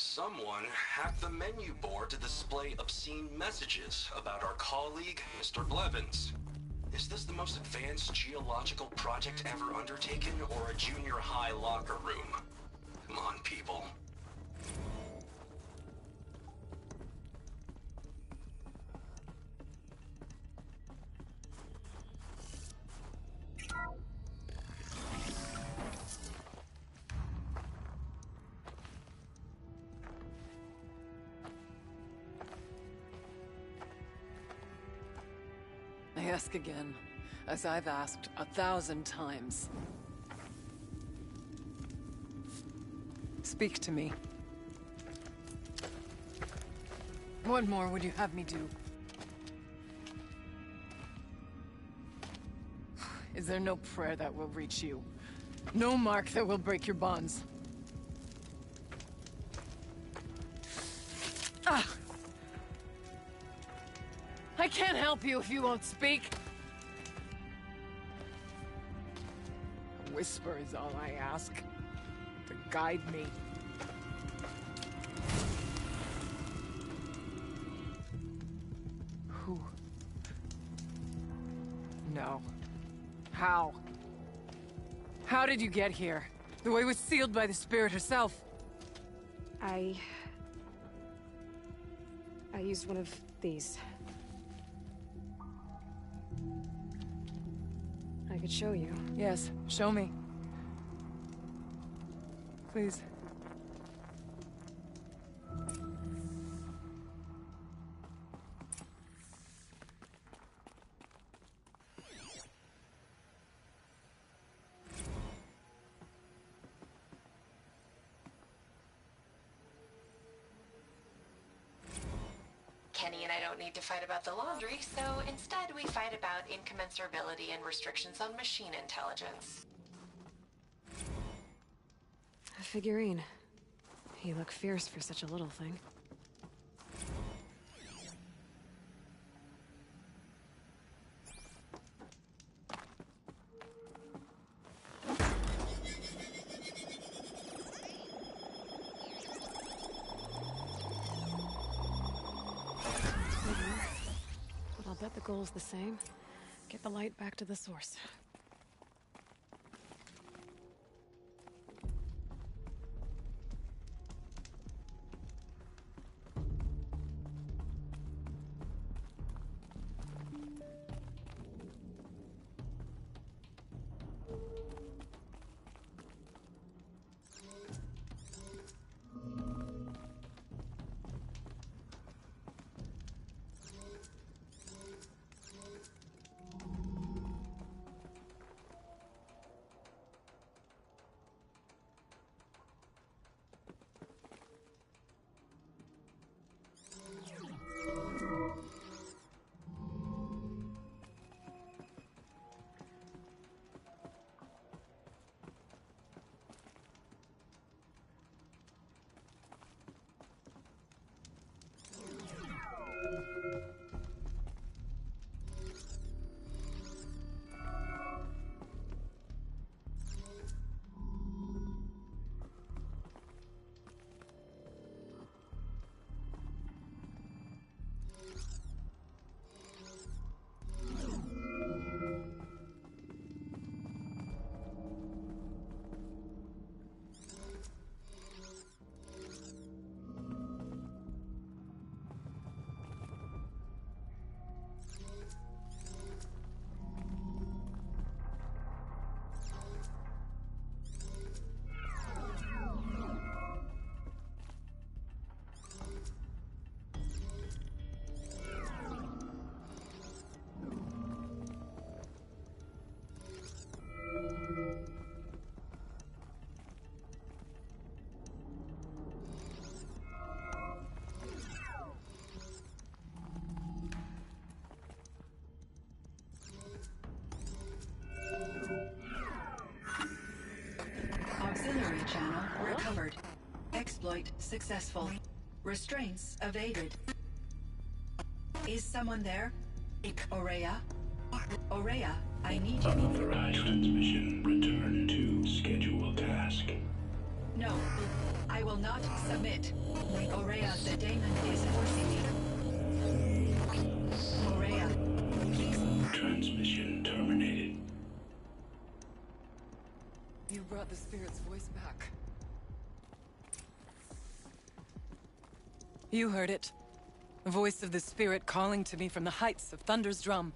Speaker 13: Someone hacked the menu board to display obscene messages about our colleague, Mr. Blevins. Is this the most advanced geological project ever undertaken, or a junior high locker room? Come on, people.
Speaker 16: I ask again, as I've asked 1,000 times. Speak to me. What more would you have me do? Is there no prayer that will reach you? No mark that will break your bonds? Ah! I can't help you if you won't speak. A whisper is all I ask. To guide me. Who? No. How? How did you get here? The way was sealed by the spirit herself.
Speaker 1: I used one of these. I could show you.
Speaker 16: Yes, show me. Please.
Speaker 15: Kenny and I don't need to fight about the laundry, so instead we fight about incommensurability and restrictions on machine intelligence.
Speaker 1: A figurine. You look fierce for such a little thing. But I'll bet the goal's the same. Get the light back to the source.
Speaker 17: Auxiliary channel recovered. Exploit successful. Restraints evaded. Is someone there? Aurea? Aurea, I need you.
Speaker 18: Unauthorized transmission. Return to schedule task.
Speaker 17: No, I will not submit. Aurea, the daemon is forcing me. Aurea, please.
Speaker 18: Transmission terminated.
Speaker 16: You brought the spirit's voice back. You heard it. The voice of the spirit calling to me from the heights of Thunder's drum.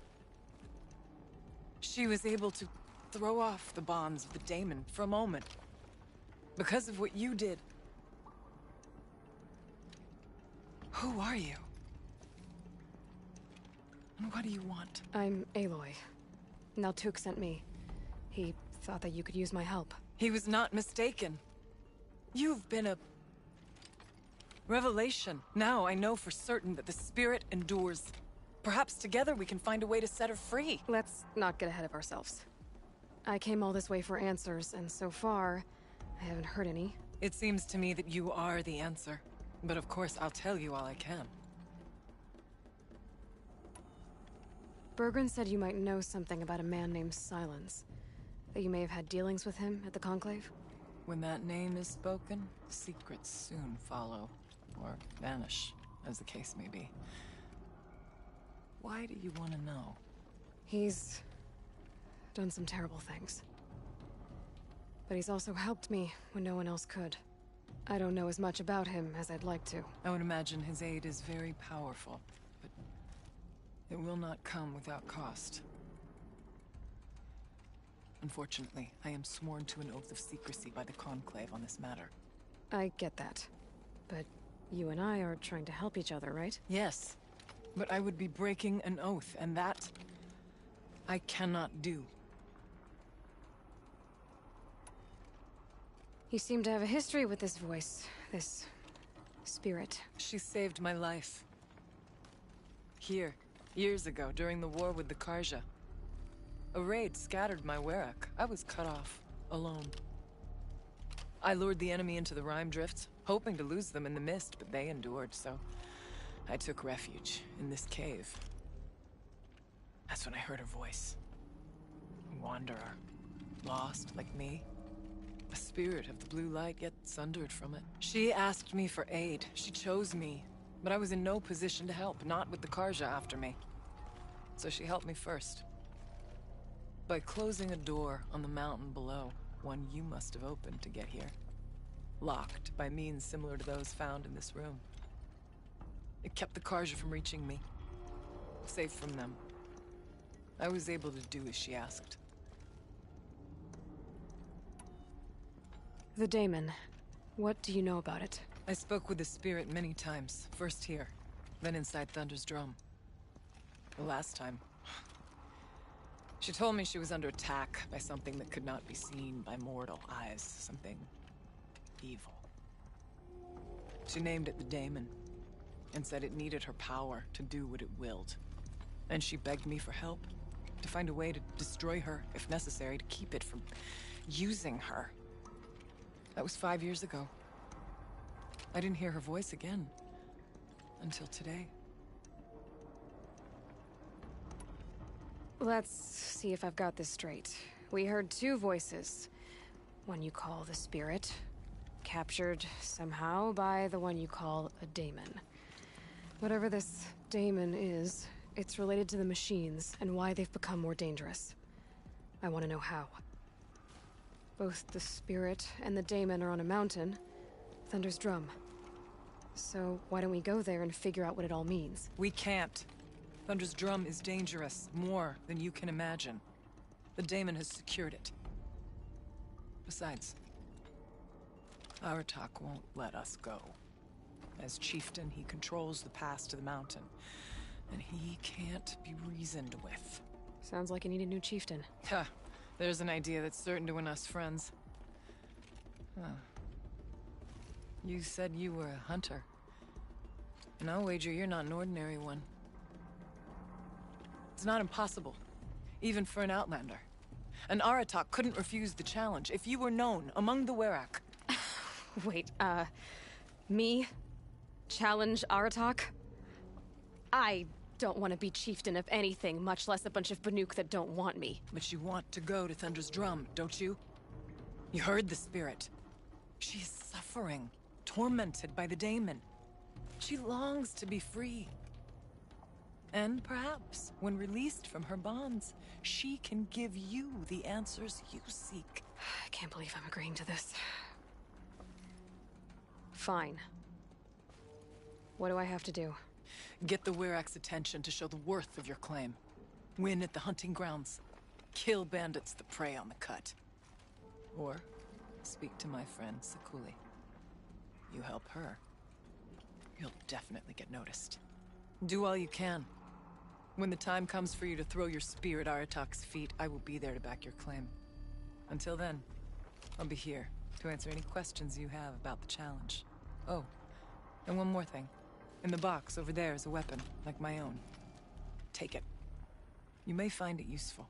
Speaker 16: She was able to throw off the bonds of the daemon for a moment. Because of what you did. Who are you? What do you want?
Speaker 1: I'm Aloy. Naltuk sent me. He thought that you could use my help.
Speaker 16: He was not mistaken. You've been a... revelation. Now I know for certain that the spirit endures. Perhaps together we can find a way to set her free.
Speaker 1: Let's not get ahead of ourselves. I came all this way for answers, and so far, I haven't heard any.
Speaker 16: It seems to me that you are the answer. But of course, I'll tell you all I can.
Speaker 1: Bergren said you might know something about a man named Silence. That you may have had dealings with him at the Conclave?
Speaker 16: When that name is spoken, secrets soon follow. Or vanish, as the case may be. Why do you want to know?
Speaker 1: He's done some terrible things. But he's also helped me when no one else could. I don't know as much about him as I'd like to.
Speaker 16: I would imagine his aid is very powerful, but it will not come without cost. Unfortunately, I am sworn to an oath of secrecy by the Conclave on this matter.
Speaker 1: I get that. But you and I are trying to help each other, right?
Speaker 16: Yes. But I would be breaking an oath, and that... I cannot do.
Speaker 1: You seem to have a history with this voice, this spirit.
Speaker 16: She saved my life. Here, years ago, during the war with the Karja. A raid scattered my Werak. I was cut off, alone. I lured the enemy into the Rime Drifts, hoping to lose them in the mist, but they endured, so I took refuge in this cave. That's when I heard her voice. A wanderer, lost like me. A spirit of the blue light, yet sundered from it. She asked me for aid. She chose me, but I was in no position to help, not with the Karja after me. So she helped me first. By closing a door on the mountain below, one you must have opened to get here. Locked by means similar to those found in this room. It kept the Karja from reaching me. Safe from them. I was able to do as she asked.
Speaker 1: The Daemon. What do you know about it?
Speaker 16: I spoke with the spirit many times. First here, then inside Thunder's drum. The last time... She told me she was under attack by something that could not be seen by mortal eyes. Something... evil. She named it the Daemon, and said it needed her power to do what it willed. And she begged me for help, to find a way to destroy her, if necessary, to keep it from using her. That was 5 years ago. I didn't hear her voice again, until today.
Speaker 1: Let's see if I've got this straight. We heard two voices. One you call the Spirit, captured somehow by the one you call a Daemon. Whatever this Daemon is, it's related to the machines and why they've become more dangerous. I want to know how. Both the Spirit and the Daemon are on a mountain, Thunder's Drum. So why don't we go there and figure out what it all means?
Speaker 16: We can't. Thunder's Drum is dangerous, more than you can imagine. The Daemon has secured it. Besides, Aratak won't let us go. As chieftain, he controls the pass to the mountain, and he can't be reasoned with.
Speaker 1: Sounds like you need a new chieftain.
Speaker 16: Ha! There's an idea that's certain to win us friends. Huh. You said you were a hunter. And I'll wager you're not an ordinary one. It's not impossible, even for an outlander. An Aratak couldn't refuse the challenge if you were known among the Werak.
Speaker 1: Wait, me? Challenge Aratak? I don't want to be chieftain of anything, much less a bunch of Banuk that don't want me.
Speaker 16: But you want to go to Thunder's Drum, don't you? You heard the spirit. She is suffering, tormented by the Daemon. She longs to be free. And perhaps, when released from her bonds, she can give you the answers you seek.
Speaker 1: I can't believe I'm agreeing to this. Fine. What do I have to do?
Speaker 16: Get the Werak's attention to show the worth of your claim. Win at the hunting grounds. Kill bandits that prey on the cut. Or speak to my friend Sakuli. You help her, you'll definitely get noticed. Do all you can. When the time comes for you to throw your spear at Aratak's feet, I will be there to back your claim. Until then, I'll be here to answer any questions you have about the challenge. Oh, and one more thing. In the box over there is a weapon, like my own. Take it. You may find it useful.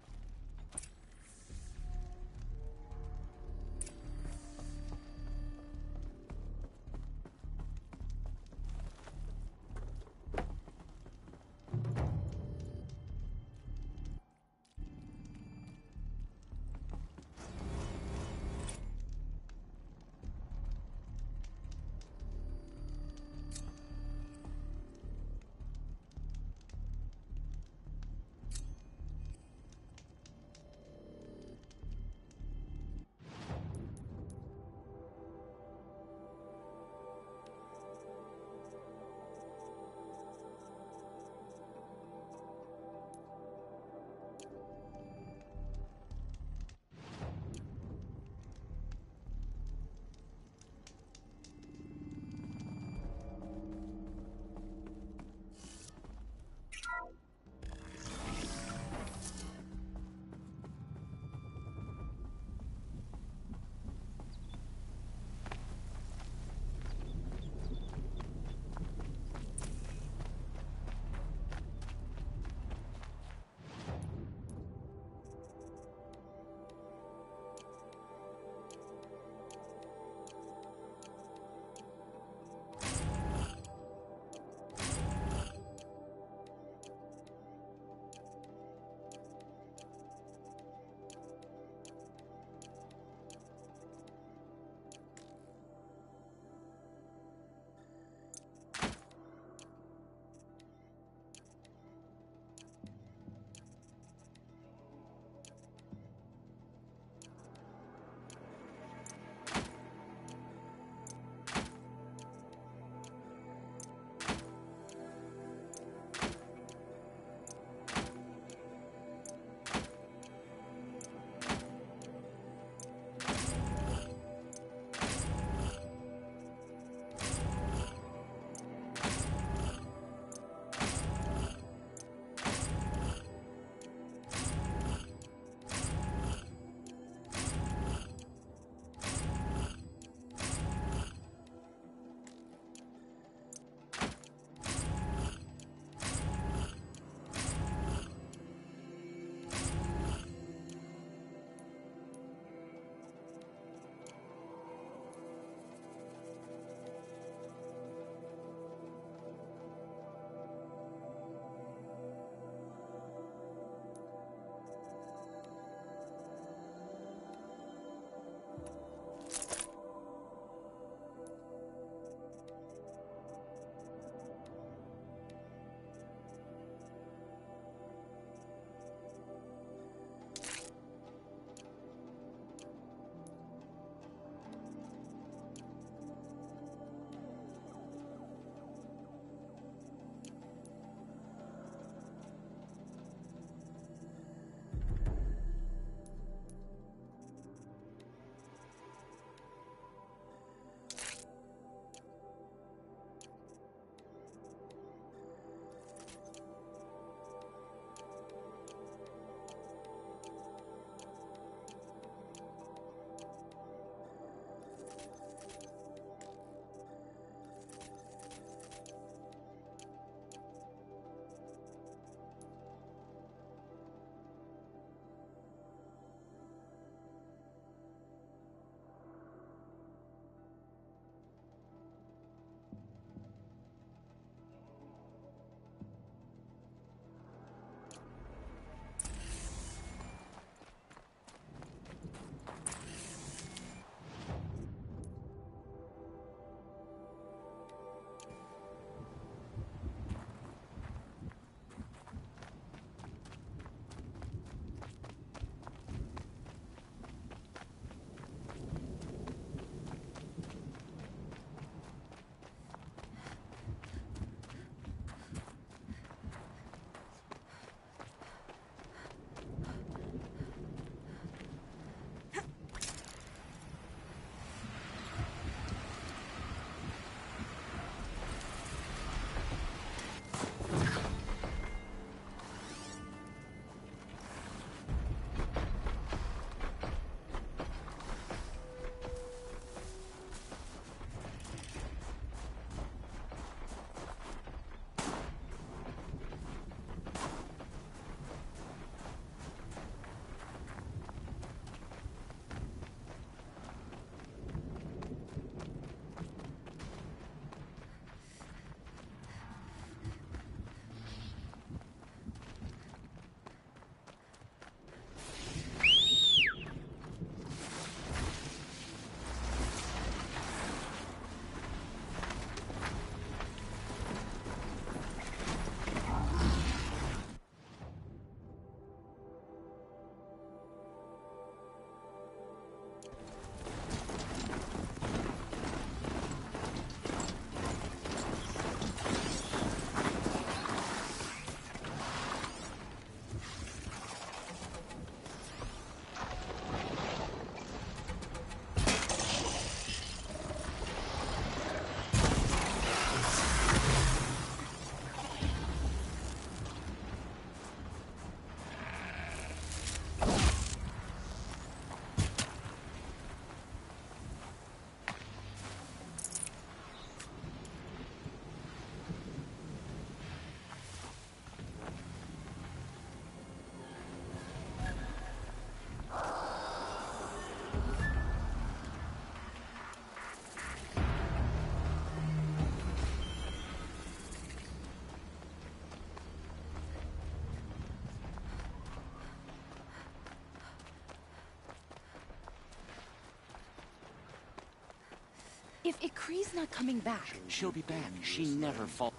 Speaker 6: If Ikri's not coming back...
Speaker 14: She'll be back. She never falls.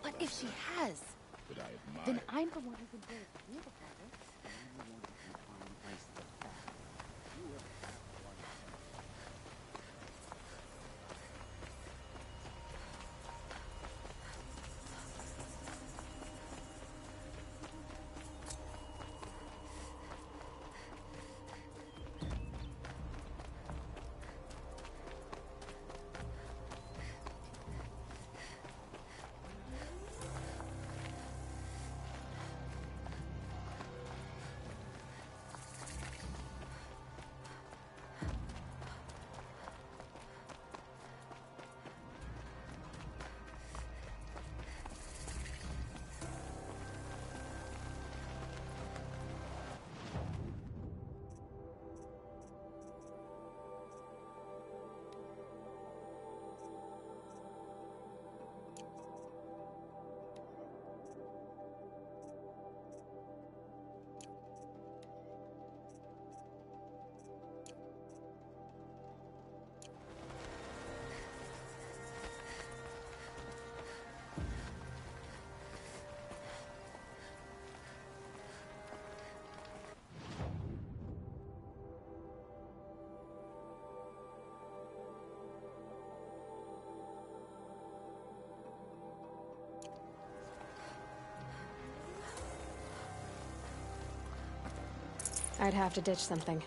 Speaker 6: But if she has,
Speaker 12: But I admire.
Speaker 6: then I'm the one who can do it.
Speaker 1: I'd have to ditch something.